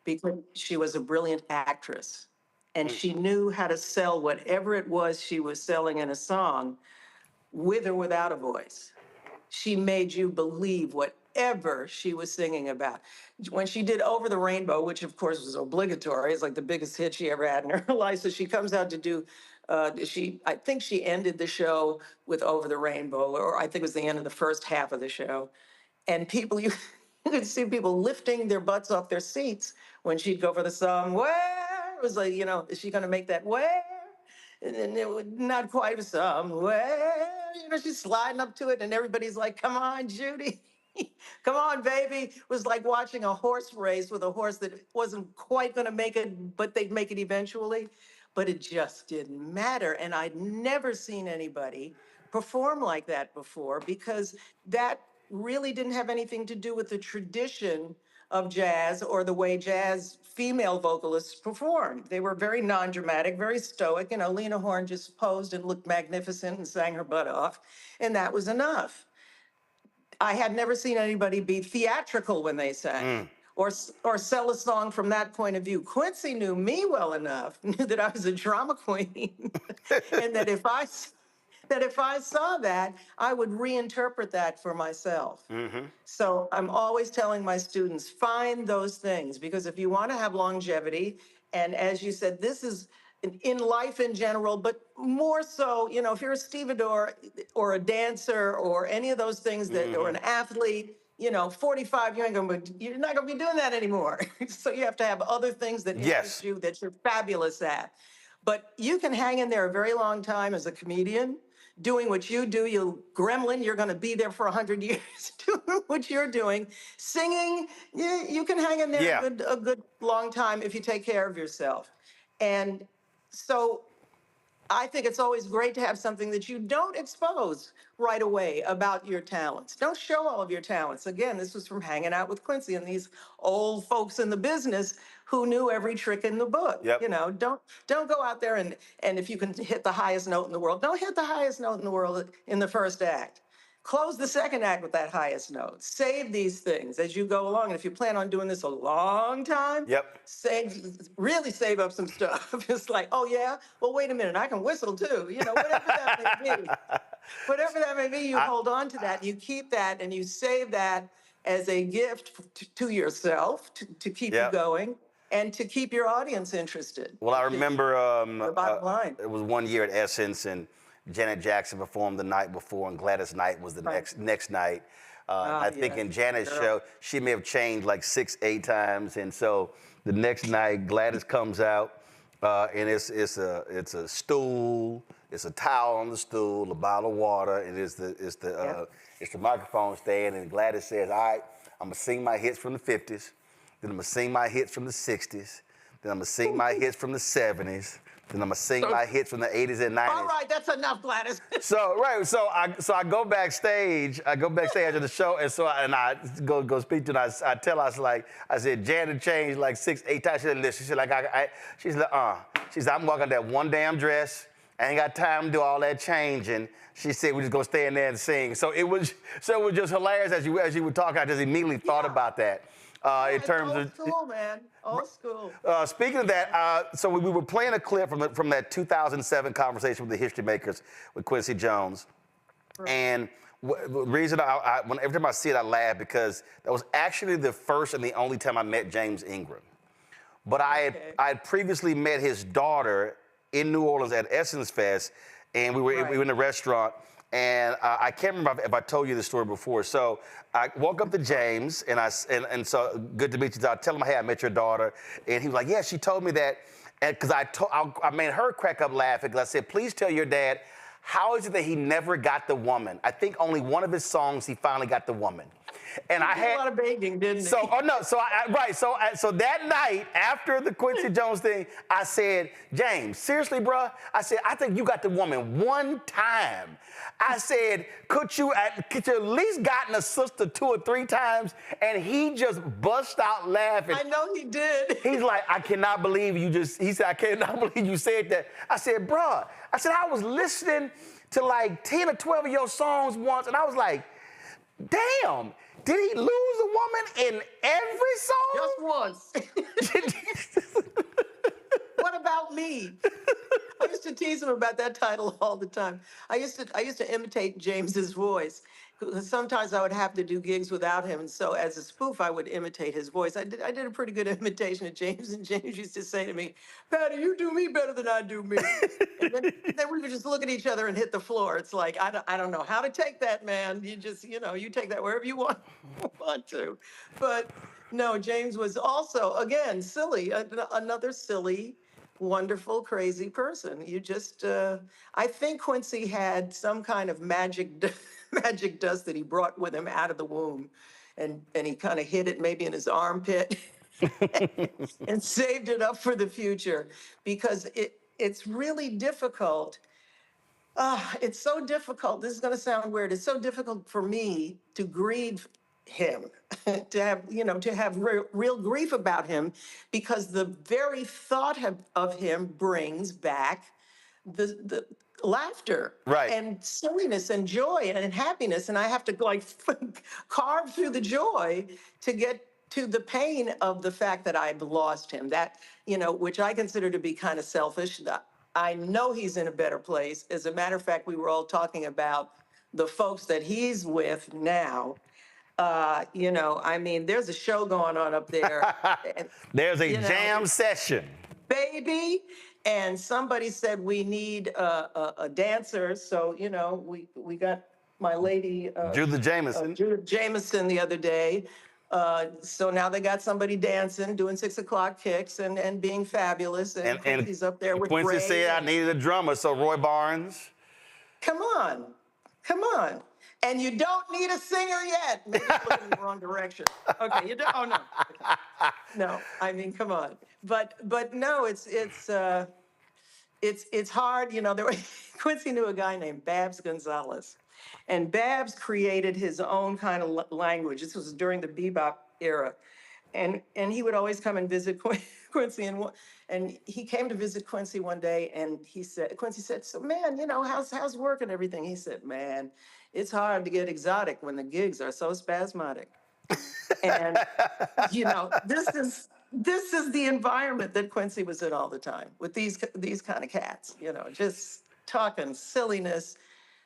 Speaker 2: Because she was a brilliant actress. And she knew how to sell whatever it was she was selling in a song, with or without a voice. she made you believe whatever she was singing about. When she did Over the Rainbow, which of course was obligatory, it's like the biggest hit she ever had in her life. So she comes out to do, I think she ended the show with Over the Rainbow, or I think it was the end of the first half of the show. And people, you could see people lifting their butts off their seats when she'd go for the song, Where? It was like, is she gonna make that Where? And then it would not quite somewhere, she's sliding up to it and everybody's like, come on, Judy. Come on, baby. It was like watching a horse race with a horse that wasn't quite going to make it, but they'd make it eventually. But it just didn't matter. And I'd never seen anybody perform like that before, because that really didn't have anything to do with the tradition of jazz or the way jazz female vocalists performed. They were very non-dramatic, very stoic. Lena Horne just posed and looked magnificent and sang her butt off, and that was enough. I had never seen anybody be theatrical when they sang or sell a song from that point of view. Quincy knew me well enough, knew that I was a drama queen, and that if I saw that, I would reinterpret that for myself. So I'm always telling my students, find those things, because if you want to have longevity, and as you said, this is in life in general, but more so, if you're a stevedore or a dancer or any of those things that, or an athlete, 45, you're not going to be doing that anymore. So you have to have other things that interest you that you're fabulous at. But you can hang in there a very long time as a comedian, doing what you do. You gremlin, you're going to be there for 100 years doing what you're doing. Singing, you can hang in there a good long time if you take care of yourself. And so I think it's always great to have something that you don't expose right away about your talents. Don't show all of your talents. Again, this was from hanging out with Quincy and these old folks in the business who knew every trick in the book. Don't go out there and if you can hit the highest note in the world, don't hit the highest note in the world in the first act. Close the second act with that highest note. Save these things as you go along. And if you plan on doing this a long time, really save up some stuff. It's like, oh yeah, well, wait a minute, I can whistle too. Whatever that may be. Whatever that may be, you hold on to that, you keep that, and you save that as a gift to yourself to keep you going and to keep your audience interested.
Speaker 1: Well, I remember
Speaker 2: the bottom line.
Speaker 1: It was one year at Essence, and Janet Jackson performed the night before, and Gladys Knight was the next night. I think in Janet's show, she may have changed like 6-8 times, and so the next night, Gladys comes out, and it's a stool, it's a towel on the stool, a bottle of water, and it's the microphone stand, and Gladys says, "All right, I'm gonna sing my hits from the 50s, then I'm gonna sing my hits from the 60s, then I'm gonna sing my hits from the 70s." And I'm gonna sing my hits from the 80s and 90s.
Speaker 2: All right, that's enough, Gladys.
Speaker 1: So I go backstage. I go backstage after the show, and I go speak to her. I tell her, I said, Janet changed like 6-8 times. She said, listen. She said, I'm walking that one damn dress. I ain't got time to do all that changing. She said, we're just gonna stay in there and sing. So it was just hilarious as you were talking. I just immediately thought about that. In terms
Speaker 2: old school, man. Old school.
Speaker 1: Speaking of that, so we were playing a clip from that 2007 conversation with the History Makers with Quincy Jones. Right. And the reason every time I see it, I laugh, because that was actually the first and the only time I met James Ingram. But I had previously met his daughter in New Orleans at Essence Fest, and we were in a restaurant. And I can't remember if I told you this story before. So I walk up to James, and so good to meet you. So I tell him, hey, I met your daughter. And he was like, yeah, she told me that. And because I made her crack up laughing, because I said, please tell your dad, how is it that he never got the woman? I think only one of his songs he finally got the woman. And
Speaker 2: he did a lot of begging, didn't he?
Speaker 1: So that night after the Quincy Jones thing, I said, James, seriously, bro? I said, I think you got the woman one time. I said, could you at least gotten a sister 2 or 3 times? And he just bust out laughing.
Speaker 2: I know he did.
Speaker 1: He's like, I cannot believe he said, I cannot believe you said that. I said, bro, I was listening to like 10 or 12 of your songs once, and I was like, damn. Did he lose a woman in every song?
Speaker 2: Just once. What about me? I used to tease him about that title all the time. I used to imitate James's voice. Sometimes I would have to do gigs without him, and so as a spoof, I would imitate his voice. I did a pretty good imitation of James, and James used to say to me, "Patti, you do me better than I do me." And then we would just look at each other and hit the floor. It's like I don't know how to take that, man. You just you take that wherever you want to. But no, James was also again silly, another silly, wonderful, crazy person. You just, I think Quincy had some kind of magic dust that he brought with him out of the womb, and he kind of hid it maybe in his armpit and saved it up for the future, because it's really difficult. It's so difficult. This is going to sound weird. It's so difficult for me to grieve him, to have real grief about him, because the very thought of him brings back the laughter,
Speaker 1: right,
Speaker 2: and silliness and joy and happiness, and I have to like carve through the joy to get to the pain of the fact that I've lost him. That which I consider to be kind of selfish. I know he's in a better place. As a matter of fact, we were all talking about the folks that he's with now. I mean, there's a show going on up there.
Speaker 1: There's a jam session.
Speaker 2: Baby. And somebody said we need a dancer. So, we got my lady.
Speaker 1: Judith Jameson.
Speaker 2: Judith Jameson the other day. So now they got somebody dancing, doing 6 o'clock kicks and being fabulous. And Quincy's up there with
Speaker 1: Quincy
Speaker 2: Ray.
Speaker 1: said I needed a drummer, so Roy Barnes.
Speaker 2: Come on. And you don't need a singer yet. Maybe I'm looking in the wrong direction. Okay, you don't. Oh no. No, I mean, come on. But no, it's hard. Quincy knew a guy named Babs Gonzalez, and Babs created his own kind of language. This was during the bebop era, and he would always come and visit Quincy, and he came to visit Quincy one day, and Quincy said, "So man, how's work and everything?" He said, "Man, it's hard to get exotic when the gigs are so spasmodic." And this is the environment that Quincy was in all the time with these kind of cats, just talking silliness,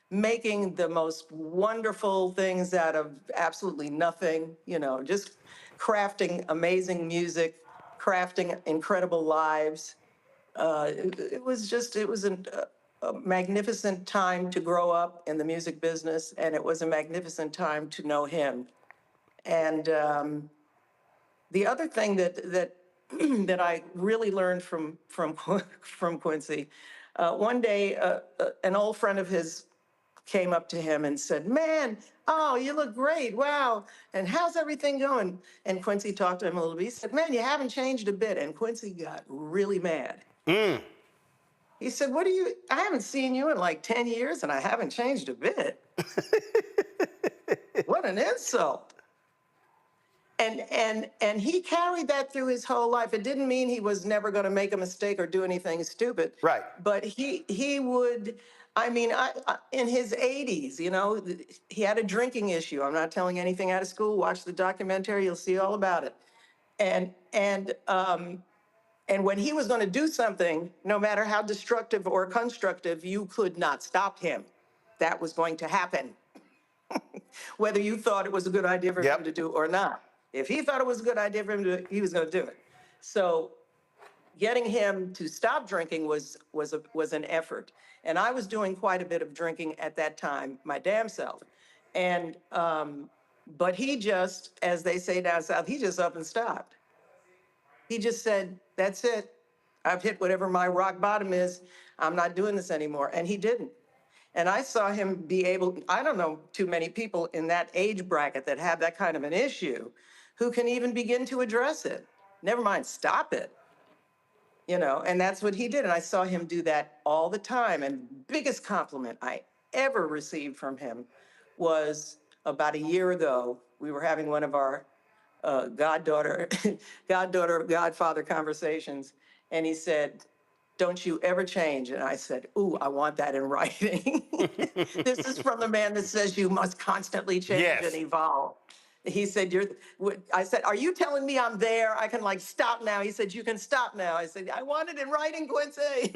Speaker 2: making the most wonderful things out of absolutely nothing, just crafting amazing music, crafting incredible lives. It was a magnificent time to grow up in the music business, and it was a magnificent time to know him. And the other thing that I really learned from Quincy, one day an old friend of his came up to him and said, "Man, oh, you look great, wow, and how's everything going?" And Quincy talked to him a little bit. He said, "Man, you haven't changed a bit." And Quincy got really mad. He said, I haven't seen you in like 10 years and I haven't changed a bit. What an insult. And he carried that through his whole life. It didn't mean he was never going to make a mistake or do anything stupid.
Speaker 1: Right.
Speaker 2: But he would, in his 80s, he had a drinking issue. I'm not telling anything out of school. Watch the documentary, you'll see all about it. And when he was going to do something, no matter how destructive or constructive, you could not stop him. That was going to happen, whether you thought it was a good idea for him to do or not. If he thought it was a good idea for him to do it, he was going to do it. So getting him to stop drinking was an effort. And I was doing quite a bit of drinking at that time, my damn self. And but he just, as they say down south, he just up and stopped. He just said, "That's it. I've hit whatever my rock bottom is. I'm not doing this anymore." And he didn't. And I saw him be able, I don't know too many people in that age bracket that have that kind of an issue who can even begin to address it. Never mind, stop it. And that's what he did. And I saw him do that all the time. And biggest compliment I ever received from him was about a year ago. We were having one of our goddaughter, godfather conversations. And he said, "Don't you ever change." And I said, "Ooh, I want that in writing." This is from the man that says you must constantly change and evolve. He said, I said, are you telling me I'm there? I can stop now. He said, you can stop now. I said, I want it in writing, Quincy.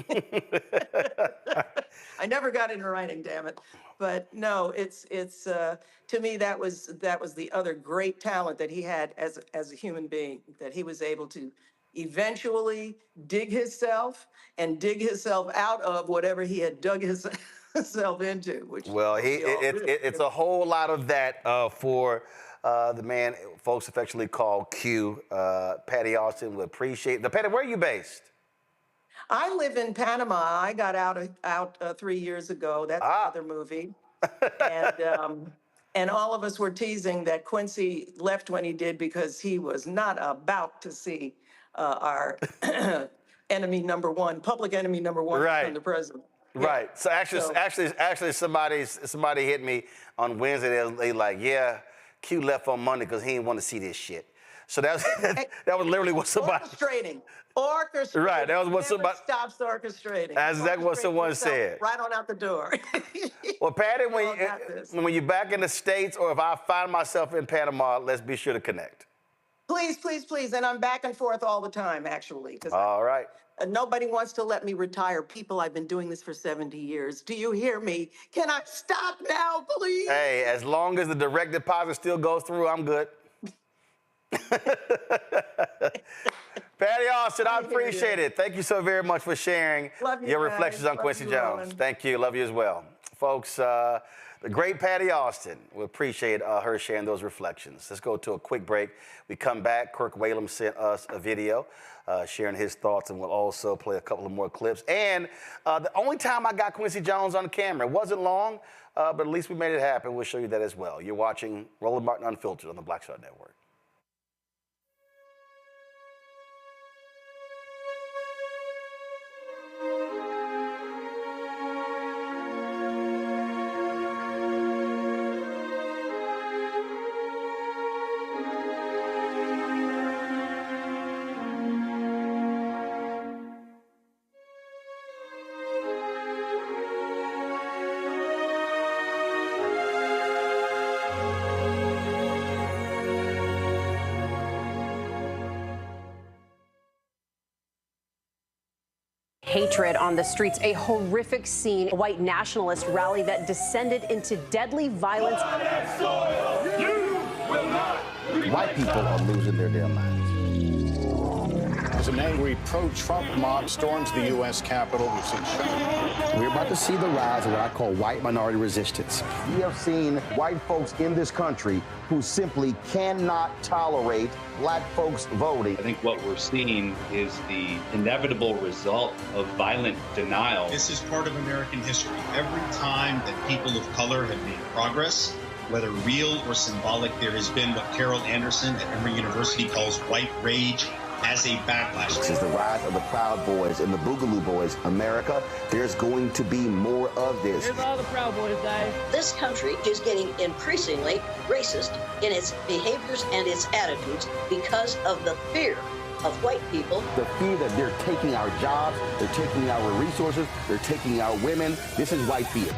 Speaker 2: I never got it in writing, damn it. But no, it's to me, that was the other great talent that he had as a human being, that he was able to eventually dig himself out of whatever he had dug himself into. Which
Speaker 1: it's a whole lot of that for the man folks affectionately call Q. Patti Austin, would appreciate. Now, Patti, where are you based?
Speaker 2: I live in Panama. I got out 3 years ago. That's another movie. And all of us were teasing that Quincy left when he did because he was not about to see our enemy number one, public enemy number one, from the president.
Speaker 1: Right. So actually, somebody hit me on Wednesday. They like, yeah, Q left on Monday because he didn't want to see this shit. So that was literally what somebody
Speaker 2: orchestrating.
Speaker 1: Right. That was what somebody
Speaker 2: stops orchestrating.
Speaker 1: That's exactly what someone said.
Speaker 2: Right on out the door.
Speaker 1: Well, Patti, when you're back in the States, or if I find myself in Panama, let's be sure to connect.
Speaker 2: Please, please, please. And I'm back and forth all the time, actually.
Speaker 1: All right.
Speaker 2: Nobody wants to let me retire. People, I've been doing this for 70 years. Do you hear me? Can I stop now, please?
Speaker 1: Hey, as long as the direct deposit still goes through, I'm good. Patty Austin, I appreciate it. Thank you so very much for sharing your reflections on Quincy Jones.
Speaker 2: Roland.
Speaker 1: Thank you. Love you as well. Folks, the great Patti Austin, we appreciate her sharing those reflections. Let's go to a quick break. We come back. Kirk Whalum sent us a video sharing his thoughts, and we'll also play a couple of more clips. And the only time I got Quincy Jones on camera, it wasn't long, but at least we made it happen. We'll show you that as well. You're watching Roland Martin Unfiltered on the Black Star Network.
Speaker 20: Hatred on the streets, a horrific scene, a white nationalist rally that descended into deadly violence.
Speaker 15: White people are losing their damn minds.
Speaker 21: As an angry pro-Trump mob storms the U.S. Capitol, we've seen shooting.
Speaker 15: We're about to see the rise of what I call white minority resistance. We have seen white folks in this country who simply cannot tolerate black folks voting.
Speaker 22: I think what we're seeing is the inevitable result of violent denial.
Speaker 23: This is part of American history. Every time that people of color have made progress, whether real or symbolic, there has been what Gerald Albright at Emory University calls white rage as a backlash.
Speaker 15: This is the rise of the Proud Boys and the Boogaloo Boys. America, there's going to be more of this.
Speaker 16: Here's all the Proud Boys, guys.
Speaker 25: This country is getting increasingly racist in its behaviors and its attitudes because of the fear of white people.
Speaker 15: The fear that they're taking our jobs, they're taking our resources, they're taking our women. This is white fear.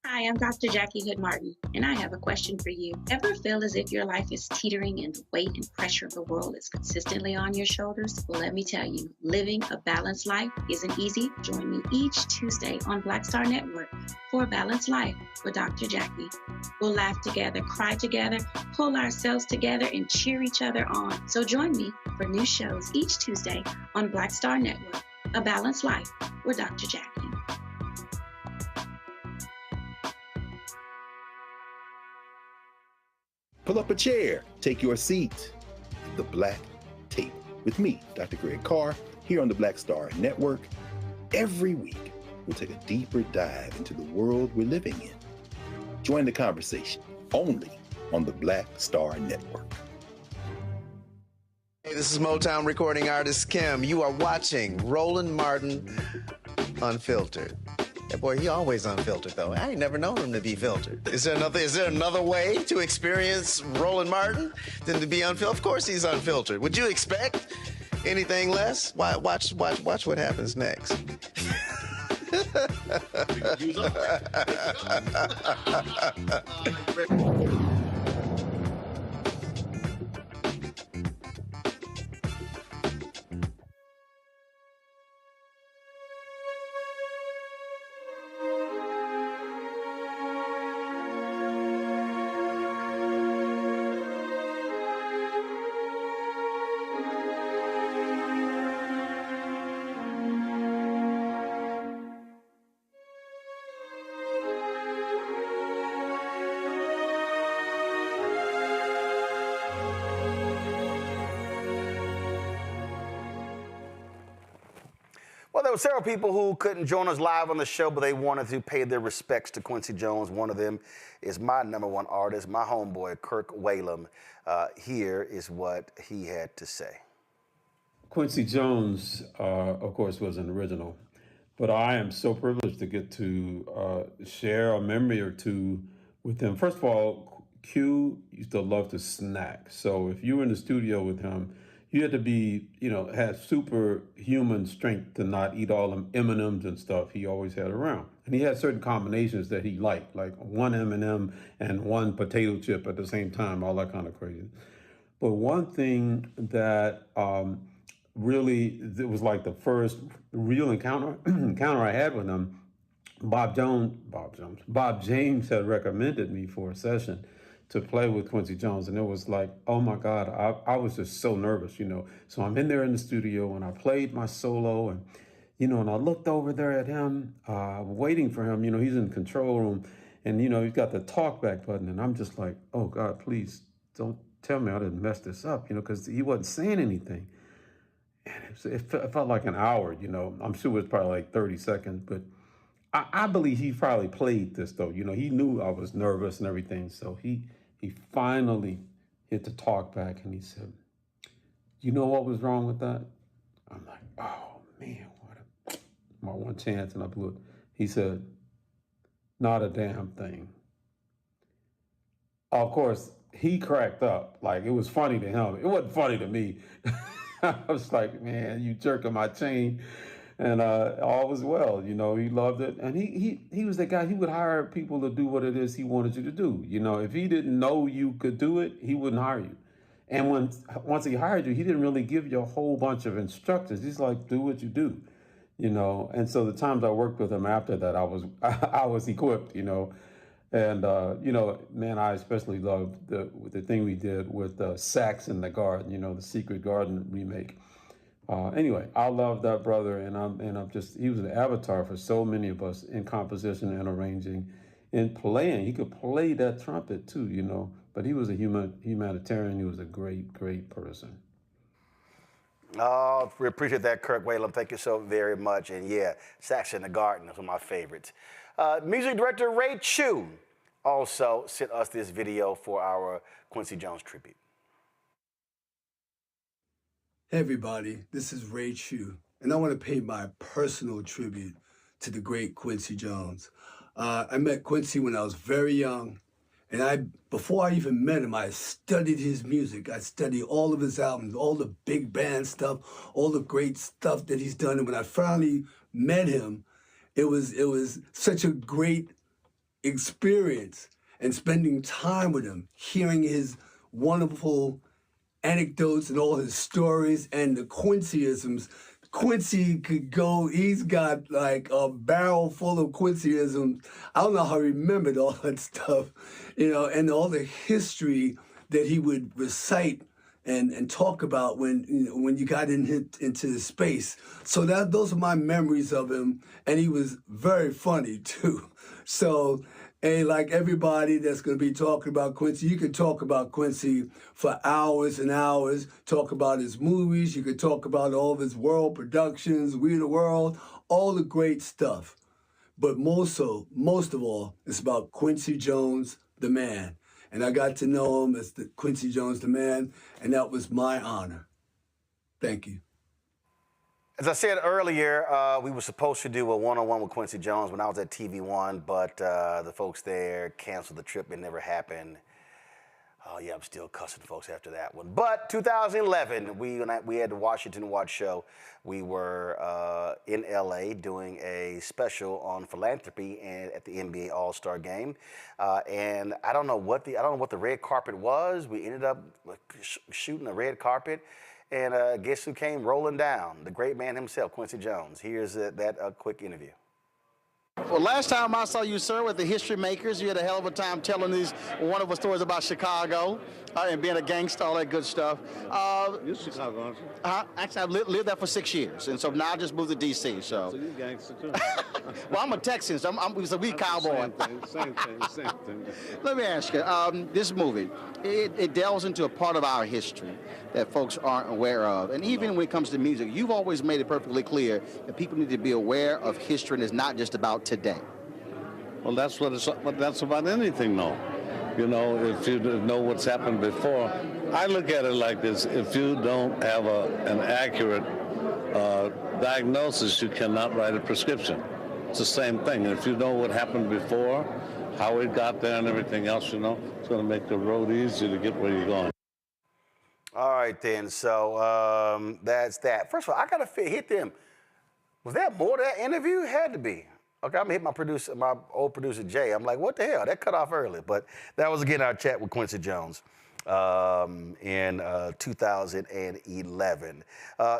Speaker 8: Hi, I'm Dr. Jackie Hood Martin, and I have a question for you. Ever feel as if your life is teetering and the weight and pressure of the world is consistently on your shoulders? Well, let me tell you, living a balanced life isn't easy. Join me each Tuesday on Black Star Network for A Balanced Life with Dr. Jackie. We'll laugh together, cry together, pull ourselves together, and cheer each other on. So join me for new shows each Tuesday on Black Star Network, A Balanced Life with Dr. Jackie.
Speaker 9: Pull up a chair, take your seat. The Black Tape with me, Dr. Greg Carr, here on the Black Star Network. Every week, we'll take a deeper dive into the world we're living in. Join the conversation only on the Black Star Network.
Speaker 3: Hey, this is Motown recording artist Kim. You are watching Roland Martin Unfiltered. That boy, he always unfiltered though. I ain't never known him to be filtered. Is there another way to experience Roland Martin than to be unfiltered? Of course he's unfiltered. Would you expect anything less? Watch what happens next.
Speaker 1: Well, there were several people who couldn't join us live on the show, but they wanted to pay their respects to Quincy Jones. One of them is my #1 artist, my homeboy, Kirk Whalum. Here is what he had to say.
Speaker 4: Quincy Jones, of course, was an original, but I am so privileged to get to share a memory or two with him. First of all, Q used to love to snack. So if you were in the studio with him, you had to be, have superhuman strength to not eat all them M&Ms and stuff he always had around. And he had certain combinations that he liked, like one M&M and one potato chip at the same time, all that kind of crazy. But one thing that really, it was like the first real encounter I had with him, Bob James had recommended me for a session to play with Quincy Jones. And it was like, oh my God, I was just so nervous, So I'm in there in the studio and I played my solo and, and I looked over there at him, waiting for him, he's in the control room and, he's got the talk back button. And I'm just like, oh God, please don't tell me I didn't mess this up, because he wasn't saying anything. And it felt like an hour, I'm sure it was probably like 30 seconds, but I believe he probably played this though. He knew I was nervous and everything. So he finally hit the talk back and he said, you know what was wrong with that? I'm like, oh man, my one chance, and I blew it. He said, not a damn thing. Of course, he cracked up. Like, it was funny to him. It wasn't funny to me. I was like, man, you jerking my chain. And all was well, he loved it. And he was the guy, he would hire people to do what it is he wanted you to do. If he didn't know you could do it, he wouldn't hire you. And once he hired you, he didn't really give you a whole bunch of instructions. He's like, do what you do, And so the times I worked with him after that, I was equipped, And, man, I especially loved the thing we did with Sax in the Garden, the Secret Garden remake. Anyway, I love that brother, and he was an avatar for so many of us in composition and arranging and playing. He could play that trumpet too, but he was a humanitarian. He was a great, great person.
Speaker 1: Oh, we appreciate that, Kirk Whalum. Thank you so very much. And yeah, Sax in the Garden is one of my favorites. Music director Ray Chu also sent us this video for our Quincy Jones tribute.
Speaker 5: Hey everybody, this is Ray Chu, and I want to pay my personal tribute to the great Quincy Jones. I met Quincy when I was very young, and before I even met him, I studied his music. I studied all of his albums, all the big band stuff, all the great stuff that he's done. And when I finally met him, it was such a great experience, and spending time with him, hearing his wonderful anecdotes and all his stories and the Quincyisms. Quincy could go, he's got like a barrel full of Quincyisms. I don't know how he remembered all that stuff, and all the history that he would recite and talk about when you got into space. So those are my memories of him, and he was very funny too. So, hey, like everybody that's going to be talking about Quincy, you can talk about Quincy for hours and hours, talk about his movies, you could talk about all of his world productions, We the World, all the great stuff. But most of all, it's about Quincy Jones, the man. And I got to know him as the Quincy Jones, the man, and that was my honor. Thank you.
Speaker 1: As I said earlier, we were supposed to do a one-on-one with Quincy Jones when I was at TV1, but the folks there canceled the trip. It never happened. Oh, yeah, I'm still cussing folks after that one. But 2011, we had the Washington Watch show. We were in L.A. doing a special on philanthropy and at the NBA All-Star Game. And I don't know what the red carpet was. We ended up shooting the red carpet. And guess who came rolling down? The great man himself, Quincy Jones. Here's that quick interview.
Speaker 6: Well, last time I saw you, sir, with the History Makers, you had a hell of a time telling these wonderful stories about Chicago and being a gangster, all that good stuff.
Speaker 14: You're Chicago, aren't you?
Speaker 6: Actually, I've lived there for 6 years, and so now I just moved to D.C., so.
Speaker 14: So you're a gangster, too.
Speaker 6: Well, I'm a Texan, so I'm a wee cowboy.
Speaker 14: Same thing.
Speaker 6: Let me ask you, this movie, it delves into a part of our history that folks aren't aware of. And even when it comes to music, you've always made it perfectly clear that people need to be aware of history, and it's not just about today.
Speaker 14: Well, that's about anything, though. You know, if you know what's happened before. I look at it like this. If you don't have an accurate diagnosis, you cannot write a prescription. It's the same thing. If you know what happened before, how it got there and everything else, you know, it's going to make the road easier to get where you're going.
Speaker 1: All right, then. So that's that. First of all, I got to hit them. Was that more to that interview? It had to be. Okay, I'm going to hit my old producer, Jay. I'm like, what the hell? That cut off early. But that was, again, our chat with Quincy Jones in 2011.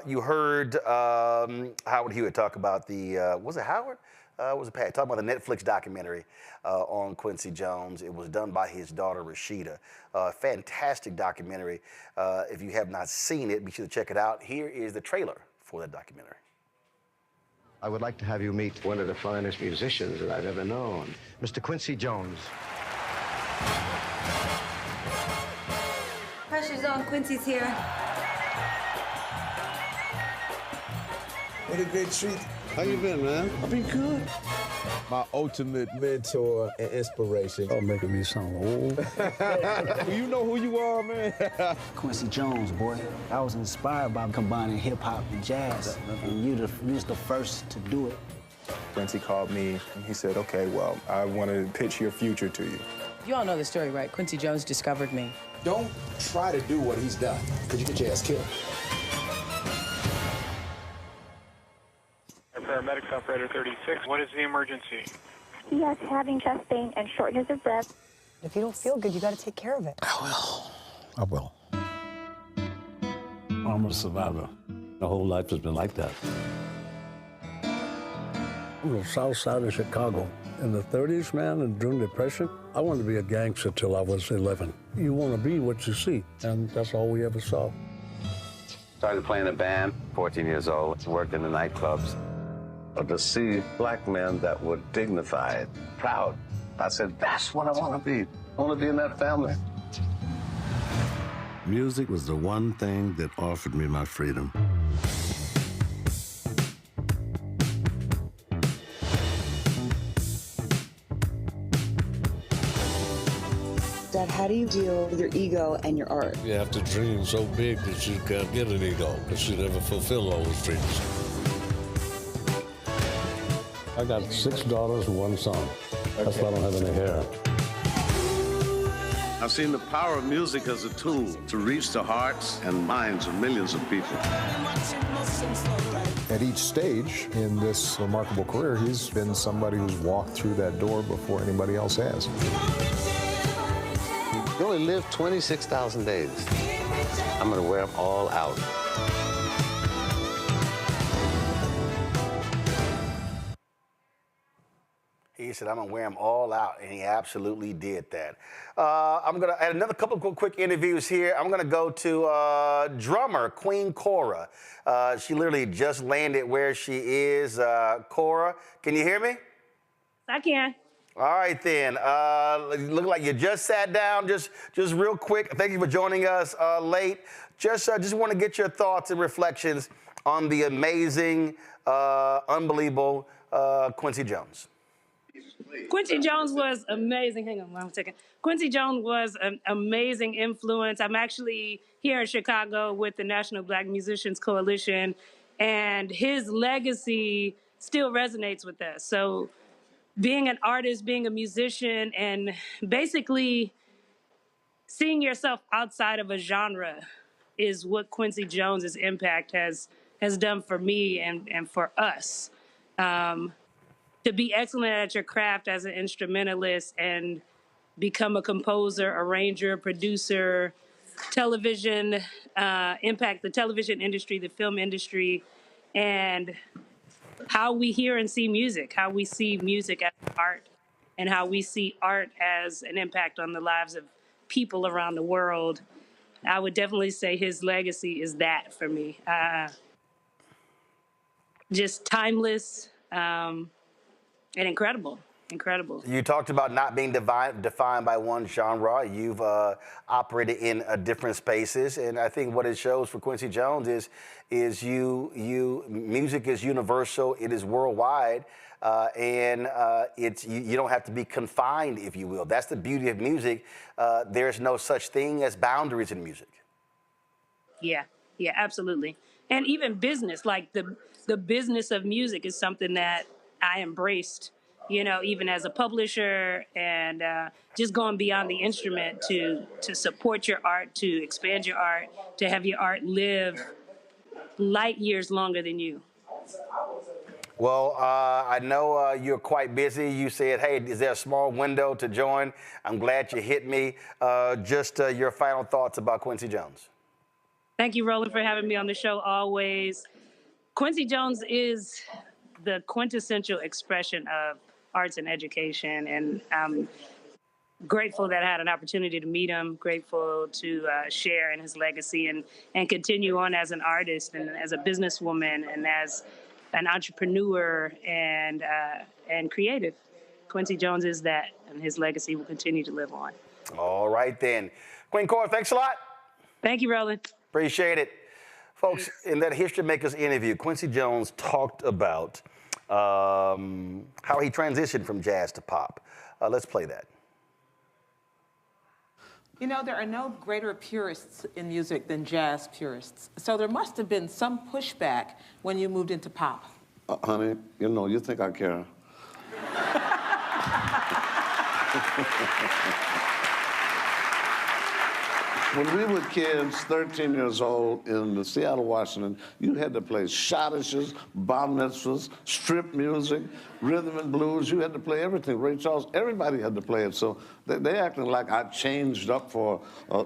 Speaker 1: You heard Howard Hewitt talk about the, was it Howard? Was it Pat? Talking about the Netflix documentary on Quincy Jones. It was done by his daughter, Rashida. Fantastic documentary. If you have not seen it, be sure to check it out. Here is the trailer for that documentary.
Speaker 7: I would like to have you meet one of the finest musicians that I've ever known, Mr. Quincy Jones.
Speaker 11: Pressure's on. Quincy's here.
Speaker 7: What a great treat. How you been, man? I've been good.
Speaker 12: My ultimate mentor and inspiration.
Speaker 24: Oh, making me sound old.
Speaker 12: You know who you are, man.
Speaker 26: Quincy Jones, boy. I was inspired by combining hip-hop and jazz, and you was the first to do it.
Speaker 12: Quincy called me, and he said, okay, well, I want to pitch your future to you.
Speaker 27: You all know the story, right? Quincy Jones discovered me.
Speaker 12: Don't try to do what he's done, because you get your ass killed.
Speaker 28: Paramedics, operator 36. What is the emergency?
Speaker 29: He is having chest pain and shortness of breath.
Speaker 27: If you don't feel good, you got to take care of it.
Speaker 12: I will.
Speaker 26: I'm a survivor.
Speaker 14: My whole life has been like that.
Speaker 24: On the south side of Chicago. In the 30s, man, and during the Depression, I wanted to be a gangster till I was 11. You want to be what you see, and that's all we ever saw.
Speaker 14: Started playing a band, 14 years old, worked in the nightclubs. To see black men that were dignified, proud. I said, that's what I want to be. I want to be in that family.
Speaker 7: Music was the one thing that offered me my freedom.
Speaker 30: Dad, how do you deal with your ego and your art?
Speaker 26: You have to dream so big that you can't get an ego, because you never fulfill all those dreams.
Speaker 24: I got 6 daughters and 1 son. That's why I don't have any hair.
Speaker 14: I've seen the power of music as a tool to reach the hearts and minds of millions of people.
Speaker 12: At each stage in this remarkable career, he's been somebody who's walked through that door before anybody else has.
Speaker 14: You only live 26,000 days. I'm going to wear them all out.
Speaker 1: He said, I'm going to wear them all out, and he absolutely did that. I'm going to add another couple of quick interviews here. I'm going to go to drummer Queen Cora. She literally just landed where she is. Cora, can you hear me?
Speaker 31: I can.
Speaker 1: All right, then. Look like you just sat down. Just real quick, thank you for joining us late. Just want to get your thoughts and reflections on the amazing, unbelievable Quincy Jones.
Speaker 31: Quincy Jones was amazing. Hang on 1 second. Quincy Jones was an amazing influence. I'm actually here in Chicago with the National Black Musicians Coalition, And his legacy still resonates with us. So being an artist, being a musician, and basically seeing yourself outside of a genre is what Quincy Jones's impact has done for me and for us. To be excellent at your craft as an instrumentalist and become a composer, arranger, producer, television, impact the television industry, the film industry, and how we hear and see music, how we see music as art, and how we see art as an impact on the lives of people around the world. I would definitely say his legacy is that for me. Just timeless and incredible. Incredible.
Speaker 1: You talked about not being defined by one genre. You've operated in different spaces, and I think what it shows for Quincy Jones is music is universal. It is worldwide, and you don't have to be confined, if you will. That's the beauty of music. There's no such thing as boundaries in music.
Speaker 31: Yeah, absolutely. And even business, like the business of music is something that I embraced, even as a publisher, and just going beyond the instrument to support your art, to expand your art, to have your art live light years longer than you.
Speaker 1: Well, I know you're quite busy. You said, hey, is there a small window to join? I'm glad you hit me. Just your final thoughts about Quincy Jones.
Speaker 31: Thank you, Roland, for having me on the show always. Quincy Jones is the quintessential expression of arts and education, and I'm grateful that I had an opportunity to meet him, grateful to share in his legacy and continue on as an artist and as a businesswoman and as an entrepreneur and creative. Quincy Jones is that, and his legacy will continue to live on.
Speaker 1: All right, then. Queen Cora, thanks a lot.
Speaker 31: Thank you, Roland.
Speaker 1: Appreciate it. Folks, in that History Makers interview, Quincy Jones talked about how he transitioned from jazz to pop. Let's play that.
Speaker 2: There are no greater purists in music than jazz purists. So there must have been some pushback when you moved into pop.
Speaker 14: Honey, you think I care. When we were kids, 13 years old, in Seattle, Washington, you had to play schottisches, bar mitzvahs, strip music, rhythm and blues. You had to play everything. Ray Charles, everybody had to play it. So they acting like I changed up for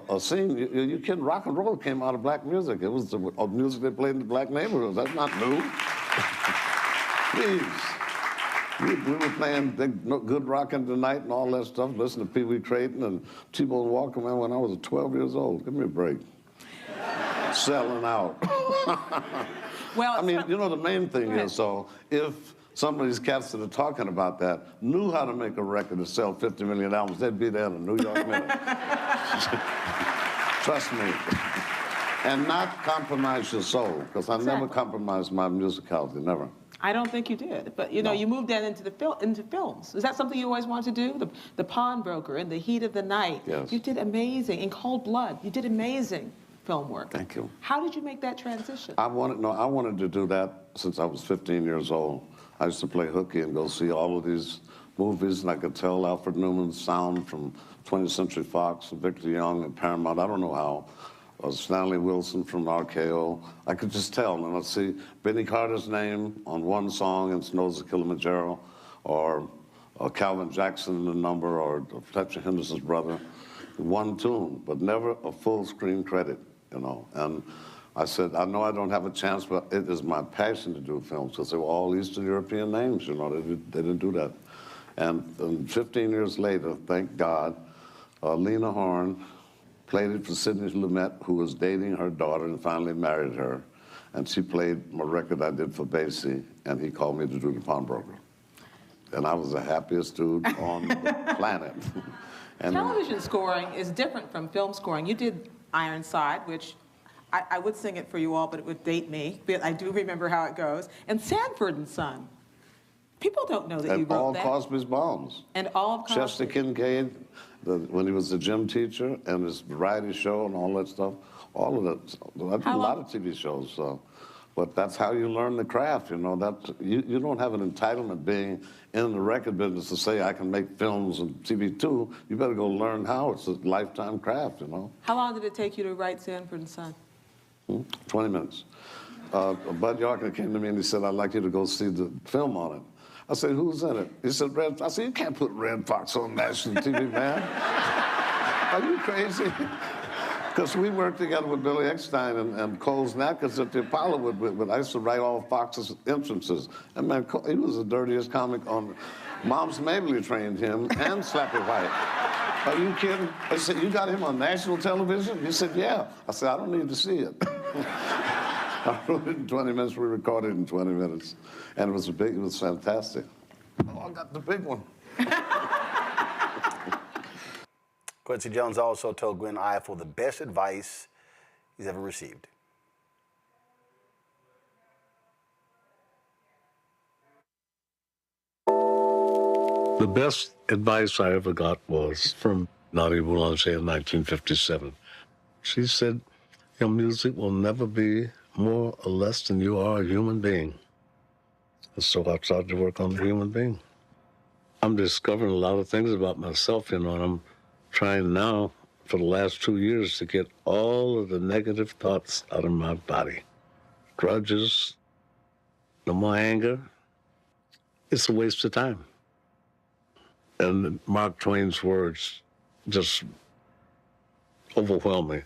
Speaker 14: a scene. You kidding? Rock and roll came out of black music. It was the music they played in the black neighborhoods. That's not new. Please. We were playing Good Rockin' Tonight and all that stuff, listening to Pee Wee Crayton and T-Bone Walker, man, when I was 12 years old. Give me a break. Selling out.
Speaker 2: Well,
Speaker 14: I mean, the main thing is, so if some of these cats that are talking about that knew how to make a record to sell 50 million albums, they'd be there in a New York minute. Trust me. And not compromise your soul, because I never compromised my musicality, never.
Speaker 2: I don't think you did, but you moved then into films. Is that something you always wanted to do? The Pawnbroker, In the Heat of the Night.
Speaker 14: Yes.
Speaker 2: You did amazing. In Cold Blood, you did amazing film work.
Speaker 14: Thank you.
Speaker 2: How did you make that transition?
Speaker 14: I wanted to do that since I was 15 years old. I used to play hooky and go see all of these movies, and I could tell Alfred Newman's sound from 20th Century Fox, and Victor Young and Paramount. I don't know how. Stanley Wilson from RKO. I could just tell, and I'd see Benny Carter's name on one song in Snows of Kilimanjaro, or Calvin Jackson in the number, or Fletcher Henderson's brother. One tune, but never a full screen credit, And I said, I know I don't have a chance, but it is my passion to do films, because they were all Eastern European names, they didn't do that. And 15 years later, thank God, Lena Horne played it for Sidney Lumet, who was dating her daughter and finally married her. And she played my record I did for Basie, and he called me to do the Pawnbroker. And I was the happiest dude on the planet. And
Speaker 2: television scoring is different from film scoring. You did Ironside, which I would sing it for you all, but it would date me. But I do remember how it goes. And Sanford and Son. People don't know that you wrote that.
Speaker 14: And all Cosby's Bombs.
Speaker 2: And all of Cosby.
Speaker 14: Chester Kincaid, when he was the gym teacher, and his variety show and all that stuff. All of that. I did a lot of TV shows. So But that's how you learn the craft, you know. You don't have an entitlement being in the record business to say I can make films and TV too. You better go learn how. It's a lifetime craft, you know.
Speaker 2: How long did it take you to write Sanford and Son?
Speaker 14: 20 minutes. Bud Yorker came to me and he said, I'd like you to go see the film on it. I said, who's in it? He said, Red. I said, you can't put Red Fox on national TV, man. Are you crazy? Because we worked together with Billy Eckstein and Cole's Knackers at the Apollo. I used to write all Fox's entrances. And man, he was the dirtiest comic on. Mom's Mabley trained him and Slappy White. Are you kidding? I said, you got him on national television? He said, yeah. I said, I don't need to see it. I wrote it in 20 minutes. We recorded it in 20 minutes. And it was fantastic. Oh, I got the big one.
Speaker 1: Quincy Jones also told Gwen Ifill the best advice he's ever received.
Speaker 10: The best advice I ever got was from Nadia Boulanger in 1957. She said, your music will never be more or less than you are a human being. And so I started to work on the human being. I'm discovering a lot of things about myself, you know, and I'm trying now for the last 2 years to get all of the negative thoughts out of my body. Grudges, no more anger. It's a waste of time. And Mark Twain's words just overwhelm me.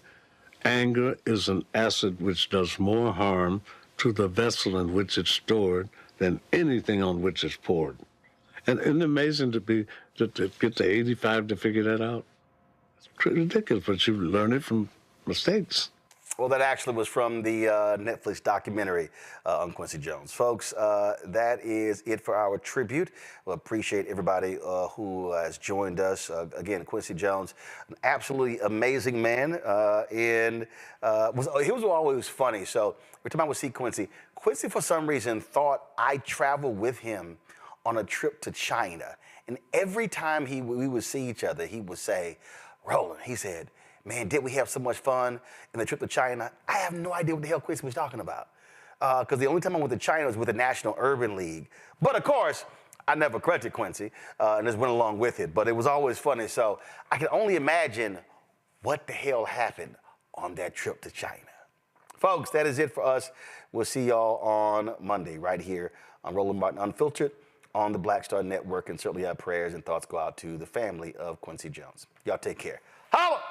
Speaker 10: Anger is an acid which does more harm to the vessel in which it's stored than anything on which it's poured. And isn't it amazing to get to 85 to figure that out? It's pretty ridiculous, but you learn it from mistakes.
Speaker 1: Well, that actually was from the Netflix documentary on Quincy Jones. Folks, that is it for our tribute. We appreciate everybody who has joined us. Again, Quincy Jones, an absolutely amazing man. He was always funny. So every time I would see Quincy, for some reason thought I traveled with him on a trip to China. And every time we would see each other, he would say, Roland, he said, man, did we have so much fun in the trip to China? I have no idea what the hell Quincy was talking about. Because the only time I went to China was with the National Urban League. But of course, I never corrected Quincy and just went along with it. But it was always funny. So I can only imagine what the hell happened on that trip to China. Folks, that is it for us. We'll see y'all on Monday right here on Roland Martin Unfiltered on the Black Star Network. And certainly our prayers and thoughts go out to the family of Quincy Jones. Y'all take care. Holla!